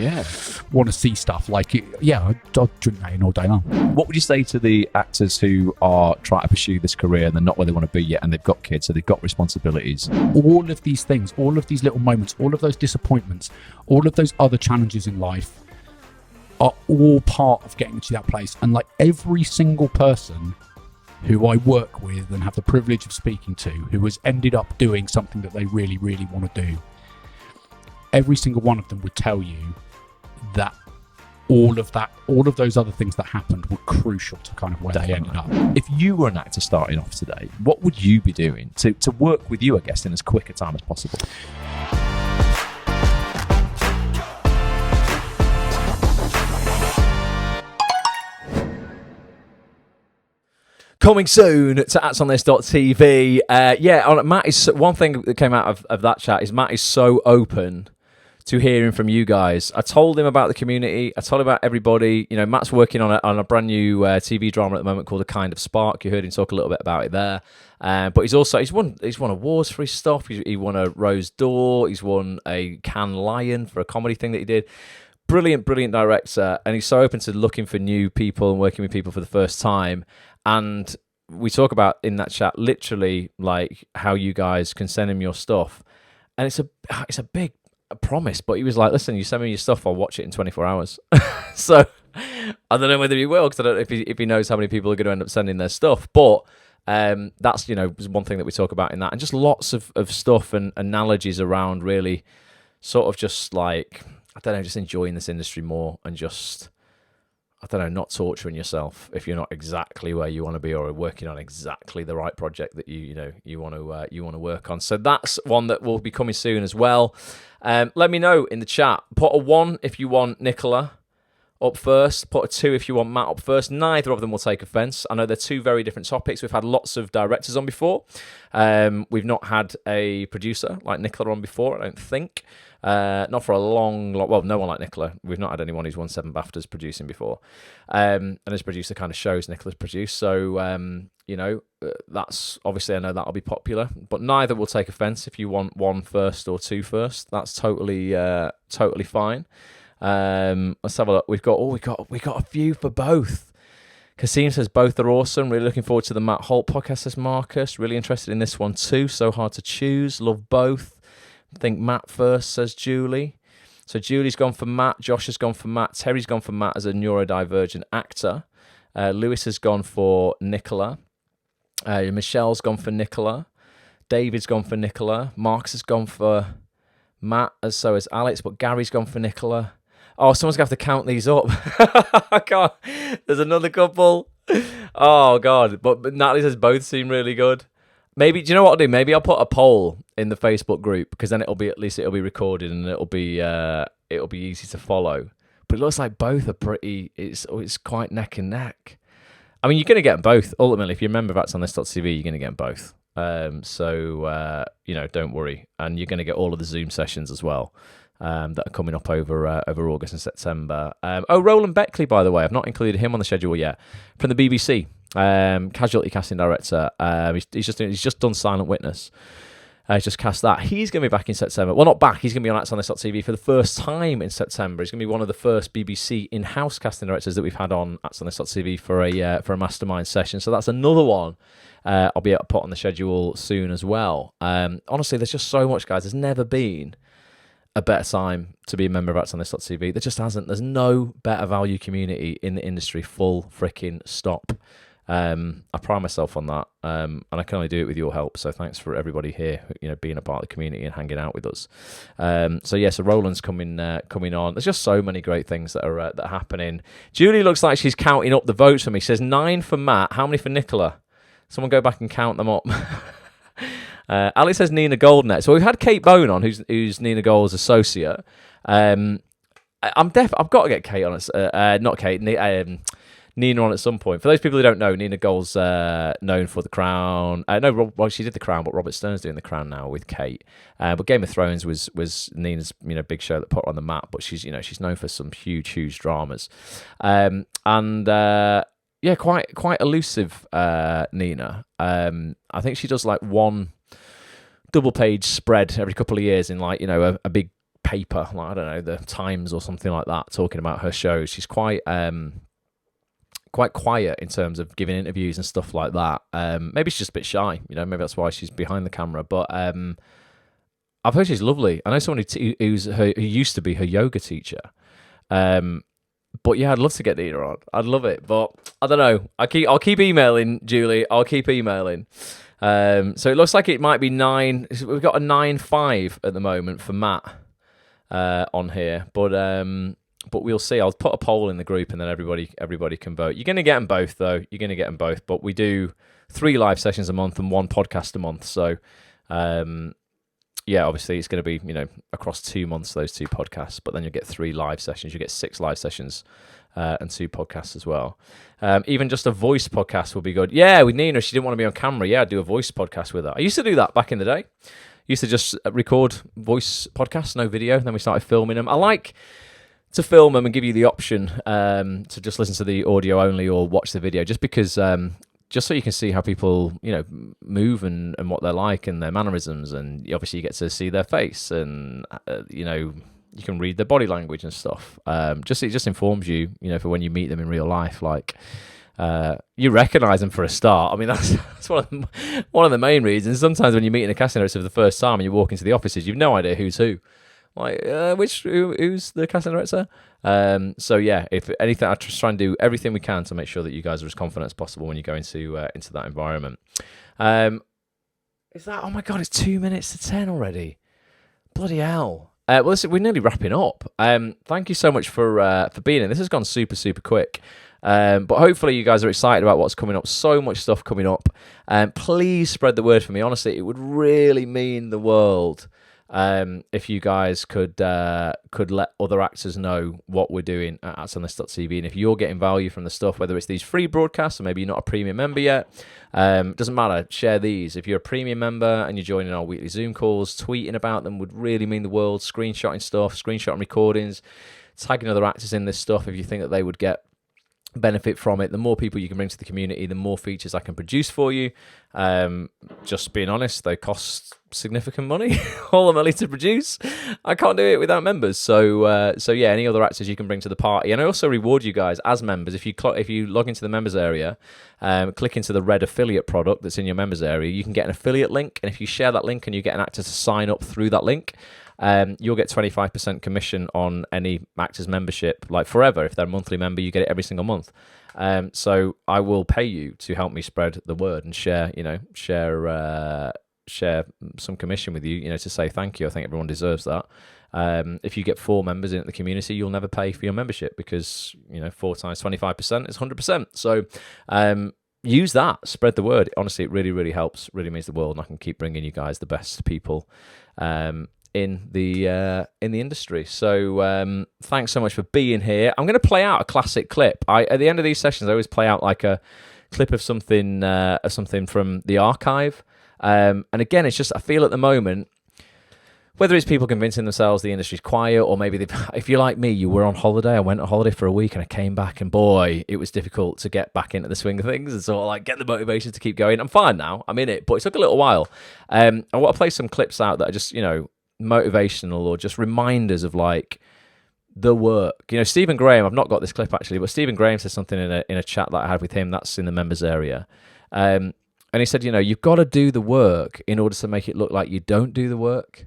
[SPEAKER 4] want to see stuff? I'll drink that in all day long.
[SPEAKER 1] What would you say to the actors who are trying to pursue this career and they're not where they want to be yet, and they've got kids, so they've got responsibilities?
[SPEAKER 4] All of these things, all of these little moments, all of those disappointments, all of those other challenges in life are all part of getting to that place. And every single person who I work with and have the privilege of speaking to, who has ended up doing something that they really, really want to do, every single one of them would tell you that all of those other things that happened were crucial to kind of where they ended up.
[SPEAKER 1] If you were an actor starting off today, what would you be doing to work with you, I guess, in as quick a time as possible? Coming soon to actsonthis.tv. Matt is one thing that came out of that chat is Matt is so open to hearing from you guys. I told him about the community. I told him about everybody. Matt's working on a brand new TV drama at the moment called A Kind of Spark. You heard him talk a little bit about it there. But he's won awards for his stuff. He won a Rose d'Or. He's won a Cannes Lion for a comedy thing that he did. Brilliant director, and he's so open to looking for new people and working with people for the first time. And we talk about in that chat literally how you guys can send him your stuff, and it's a big promise. But he was like, "Listen, you send me your stuff, I'll watch it in 24 hours." So I don't know whether he will, because I don't know if he knows how many people are going to end up sending their stuff. But that's one thing that we talk about in that, and just lots of stuff and analogies around really sort of just I don't know, just enjoying this industry more and just, I don't know, not torturing yourself if you're not exactly where you want to be or working on exactly the right project that you want to work on. So that's one that will be coming soon as well. Let me know in the chat. Put a 1 if you want Nicola up first. Put a 2 if you want Matt up first. Neither of them will take offence. I know they're two very different topics. We've had lots of directors on before. We've not had a producer like Nicola on before, I don't think. Not for a long, well, no one like Nicola. We've not had anyone who's won 7 BAFTAs producing before. And his producer kind of shows Nicola's produced. So, that's obviously, I know that'll be popular. But neither will take offence if you want 1 first or 2 first. That's totally fine. Let's have a look. We got a few for both. Kasim says both are awesome. Really looking forward to the Matt Holt podcast, says Marcus. Really interested in this one too. So hard to choose. Love both. I think Matt first, says Julie. So Julie's gone for Matt. Josh has gone for Matt. Terry's gone for Matt as a neurodivergent actor. Lewis has gone for Nicola. Michelle's gone for Nicola. David's gone for Nicola. Marcus has gone for Matt, as so has Alex. But Gary's gone for Nicola. Oh, someone's going to have to count these up. I can't. There's another couple. Oh, God. But Natalie says both seem really good. Maybe, do you know what I'll do? Maybe I'll put a poll in the Facebook group because then it'll be recorded and it'll be easy to follow. But it looks like both are pretty. It's quite neck and neck. I mean, you're going to get them both. Ultimately, if you remember that's on this.tv, you're going to get them both. Don't worry, and you're going to get all of the Zoom sessions as well that are coming up over August and September. Roland Beckley, by the way, I've not included him on the schedule yet, from the BBC. Casualty casting director. He's just done Silent Witness. He's just cast that. He's going to be back in September. Well, not back. He's going to be on Acts on This.tv for the first time in September. He's going to be one of the first BBC in-house casting directors that we've had on Acts on This.tv for a mastermind session. So that's another one I'll be able to put on the schedule soon as well. Honestly, there's just so much, guys. There's never been a better time to be a member of Acts on This.tv. There just hasn't. There's no better value community in the industry. Full freaking stop. I pride myself on that, and I can only do it with your help. So thanks for everybody here, being a part of the community and hanging out with us. So Roland's coming on. There's just so many great things that are happening. Julie looks like she's counting up the votes for me. She says 9 for Matt. How many for Nicola? Someone go back and count them up. Alex says Nina Goldnet. So we've had Kate Bone on, who's Nina Gold's associate. I've got to get Kate on it. Not Kate. Nina on at some point. For those people who don't know, Nina Gold's known for The Crown. She did The Crown, but Robert Stern's doing The Crown now with Kate. But Game of Thrones was Nina's big show that put her on the map. But she's known for some huge dramas, quite elusive. Nina. I think she does like one double page spread every couple of years in a big paper, like I don't know, the Times or something like that, talking about her shows. She's quite quiet in terms of giving interviews and stuff like that. Maybe she's just a bit shy, maybe that's why she's behind the camera. But I've heard she's lovely. I know someone who used to be her yoga teacher. But yeah, I'd love to get Nina on. I'd love it, but I don't know. I'll keep emailing, Julie. I'll keep emailing. So it looks like it might be 9. We've got a 9-5 at the moment for Matt on here, but we'll see. I'll put a poll in the group and then everybody can vote. You're going to get them both, though. You're going to get them both. But we do 3 live sessions a month and 1 podcast a month. So, obviously it's going to be, across 2 months, those 2 podcasts. But then you'll get 3 live sessions. You get 6 live sessions and 2 podcasts as well. Even just a voice podcast will be good. Yeah, with Nina, she didn't want to be on camera. Yeah, I'd do a voice podcast with her. I used to do that back in the day. Used to just record voice podcasts, no video. And then we started filming them. I like to film them and give you the option to just listen to the audio only or watch the video, just because just so you can see how people move and what they're like and their mannerisms, and obviously you get to see their face and you can read their body language and stuff. It just informs you for when you meet them in real life, you recognise them for a start. I mean, that's one of the main reasons. Sometimes when you meet in a casting director for the first time and you walk into the offices, you've no idea who's who. Who's the casting director? If anything, I just try and do everything we can to make sure that you guys are as confident as possible when you go into that environment. Is that? Oh my God! It's 2 minutes to 10 already. Bloody hell! Well, listen, we're nearly wrapping up. Thank you so much for being in. This has gone super, super quick. But hopefully you guys are excited about what's coming up. So much stuff coming up. Please spread the word for me. Honestly, it would really mean the world if you guys could let other actors know what we're doing at actsonthis.tv, and if you're getting value from the stuff, whether it's these free broadcasts or maybe you're not a premium member yet, doesn't matter, share these. If you're a premium member and you're joining our weekly Zoom calls, tweeting about them would really mean the world. Screenshotting stuff, screenshotting recordings, tagging other actors in this stuff if you think that they would get benefit from it. The more people you can bring to the community, the more features I can produce for you. Just being honest, they cost significant money ultimately to produce. I can't do it without members. So yeah, any other actors you can bring to the party. And I also reward you guys as members. If you log into the members area, click into the red affiliate product that's in your members area, you can get an affiliate link, and if you share that link and you get an actor to sign up through that link, you'll get 25% commission on any actor's membership, like forever. If they're a monthly member, you get it every single month. So I will pay you to help me spread the word and share some commission with you, to say thank you. I think everyone deserves that. If you get 4 members in the community, you'll never pay for your membership because, 4 times 25% is 100%. So use that, spread the word. Honestly, it really, really helps, really means the world, and I can keep bringing you guys the best people in the industry. So thanks so much for being here. I'm going to play out a classic clip. At the end of these sessions, I always play out like a clip of something from the archive. And again, it's just, I feel at the moment, whether it's people convincing themselves the industry's quiet, or maybe if you're like me, you were on holiday. I went on holiday for a week and I came back, and boy, it was difficult to get back into the swing of things and sort of like get the motivation to keep going. I'm fine now. I'm in it, but it took a little while. I want to play some clips out that are just, motivational or just reminders of like the work. Stephen Graham, I've not got this clip actually, but Stephen Graham said something in a chat that I had with him that's in the members area. And he said, you've got to do the work in order to make it look like you don't do the work.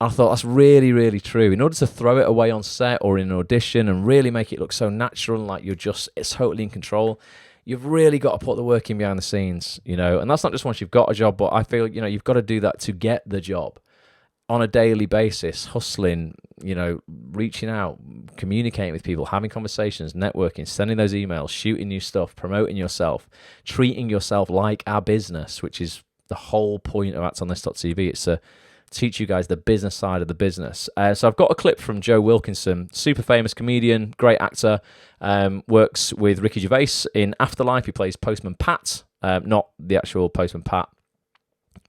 [SPEAKER 1] I thought that's really, really true. In order to throw it away on set or in an audition and really make it look so natural and like it's totally in control, you've really got to put the work in behind the scenes, and that's not just once you've got a job, but I feel, you've got to do that to get the job on a daily basis, hustling, reaching out, communicating with people, having conversations, networking, sending those emails, shooting new stuff, promoting yourself, treating yourself like a business, which is the whole point of actsonthis.tv. It's to teach you guys the business side of the business. So I've got a clip from Joe Wilkinson, super famous comedian, great actor, works with Ricky Gervais in Afterlife. He plays Postman Pat, not the actual Postman Pat,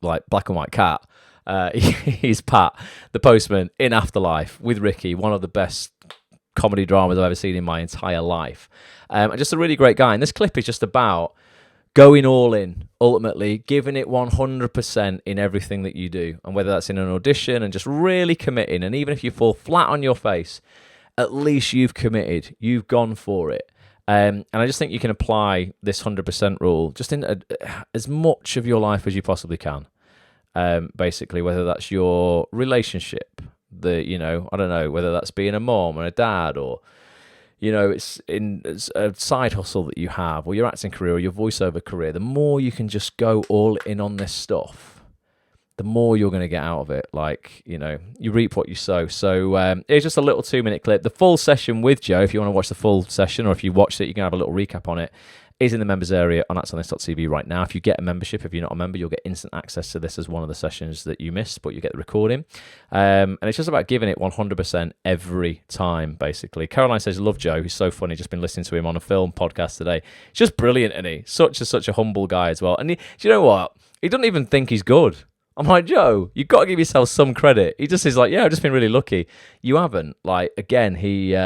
[SPEAKER 1] like black and white cat. He's Pat, the postman in Afterlife with Ricky, one of the best comedy dramas I've ever seen in my entire life. And just a really great guy. And this clip is just about going all in, ultimately, giving it 100% in everything that you do. And whether that's in an audition and just really committing. And even if you fall flat on your face, at least you've committed. You've gone for it. And I just think you can apply this 100% rule just in as much of your life as you possibly can. Basically, whether that's your relationship, I don't know, whether that's being a mom or a dad, or it's a side hustle that you have, or your acting career, or your voiceover career. The more you can just go all in on this stuff, the more you're going to get out of it. Like, you reap what you sow. So it's just a little 2-minute clip. The full session with Joe, if you want to watch the full session, or if you watched it, you can have a little recap on it, is in the members area on actsonthis.tv right now. If you get a membership, if you're not a member, you'll get instant access to this as one of the sessions that you missed, but you get the recording. And it's just about giving it 100% every time, basically. Caroline says, love Joe. He's so funny. Just been listening to him on a film podcast today. He's just brilliant, isn't he? Such a humble guy as well. And do you know what? He doesn't even think he's good. I'm like, Joe, you've got to give yourself some credit. He just is like, yeah, I've just been really lucky. You haven't. Like, again, he...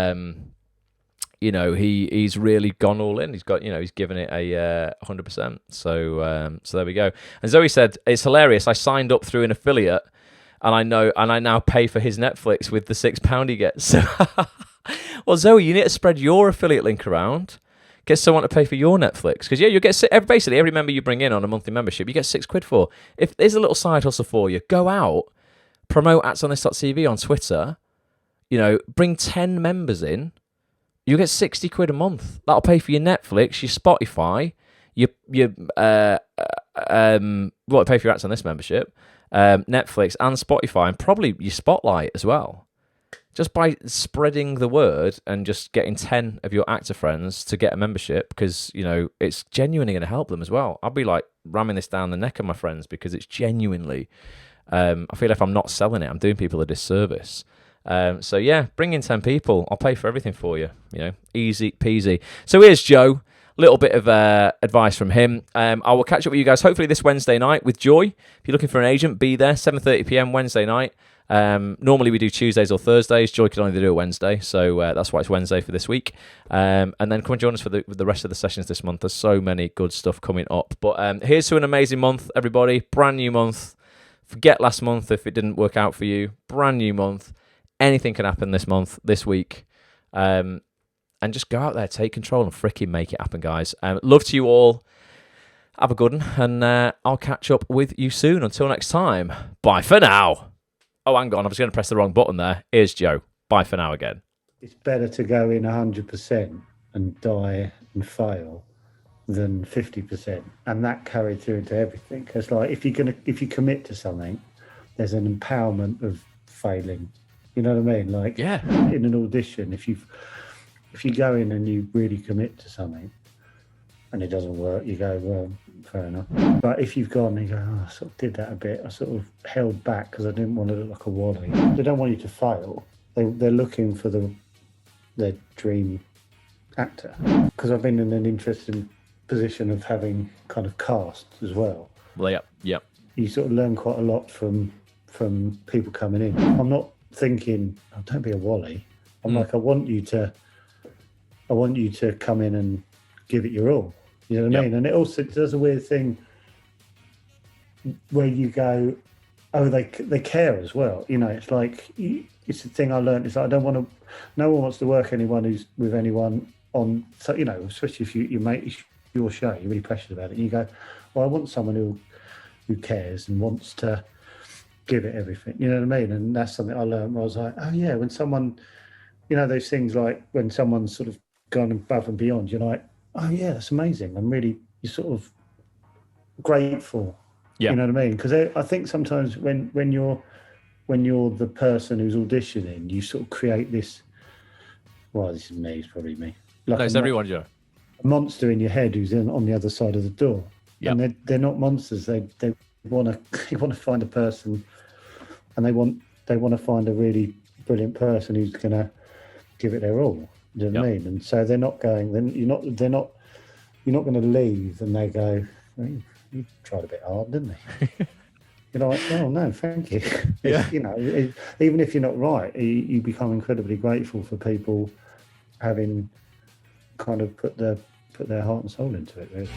[SPEAKER 1] he's really gone all in. He's got, he's given it a 100%. So there we go. And Zoe said, it's hilarious. I signed up through an affiliate, and I now pay for his Netflix with the £6 he gets. So, well, Zoe, you need to spread your affiliate link around. Get someone to pay for your Netflix, because you get basically every member you bring in on a monthly membership, you get £6 for. If there's a little side hustle for you, go out, promote actsonthis.tv on Twitter. Bring 10 members in. You get £60 a month. That'll pay for your Netflix, your Spotify, your pay for your Acts on this membership, Netflix and Spotify, and probably your Spotlight as well. Just by spreading the word and just getting 10 of your actor friends to get a membership, because, you know, it's genuinely going to help them as well. I'll be like ramming this down the neck of my friends because it's genuinely, I feel if I'm not selling it, I'm doing people a disservice. So yeah, bring in 10 people. I'll pay for everything for you. You know, easy peasy. So here's Joe. Little bit of advice from him. I will catch up with you guys hopefully this Wednesday night with Joy. If you're looking for an agent, be there, 7:30 p.m. Wednesday night. Normally we do Tuesdays or Thursdays. Joy can only do a Wednesday, so that's why it's Wednesday for this week. And then come and join us for the rest of the sessions this month. There's so many good stuff coming up. But here's to an amazing month, everybody. Brand new month. Forget last month if it didn't work out for you. Brand new month. Anything can happen this month, this week. And just go out there, take control, and freaking make it happen, guys. Love to you all. Have a good one, and I'll catch up with you soon. Until next time, bye for now. Oh, hang on, I was going to press the wrong button there. Here's Joe. Bye for now again.
[SPEAKER 5] It's better to go in 100% and die and fail than 50%, and that carried through into everything. It's like if you commit to something, there's an empowerment of failing. You know what I mean? Like in an audition, if you go in and you really commit to something and it doesn't work, you go, well, fair enough. But if you've gone and you go, oh, I sort of did that a bit, I sort of held back because I didn't want to look like a wally. They don't want you to fail. They're looking for their dream actor. Because I've been in an interesting position of having kind of cast as well.
[SPEAKER 1] Well, yeah.
[SPEAKER 5] You sort of learn quite a lot from people coming in. I'm not thinking, oh, don't be a wally. I'm like, I want you to come in and give it your all. You know what I mean? And it also does a weird thing where you go, oh, they care as well. You know, it's like, it's the thing I learned. It's like, no one wants to work with anyone on, so, you know, especially if you make your show, you're really passionate about it. And you go, well, I want someone who cares and wants to give it everything. You know what I mean? And that's something I learned where I was like, oh yeah, when someone, you know, those things like when someone's sort of gone above and beyond, you're like, oh yeah, that's amazing. You're sort of grateful.
[SPEAKER 1] Yeah.
[SPEAKER 5] You know what I mean? Because I think sometimes when you're the person who's auditioning, you sort of create this, well, this is me, it's probably me. Like
[SPEAKER 1] No, it's everyone, Joe.
[SPEAKER 5] A monster in your head who's on the other side of the door.
[SPEAKER 1] Yep.
[SPEAKER 5] And they're not monsters. They want to find a person, and they want to find a really brilliant person who's going to give it their all. Do you know what I mean? And so they're not going. Then you're not going to leave, and they go, well, you tried a bit hard, didn't they? You're like, oh no, thank you.
[SPEAKER 1] Yeah.
[SPEAKER 5] You know, even if you're not right, you become incredibly grateful for people having kind of put their heart and soul into it. Really.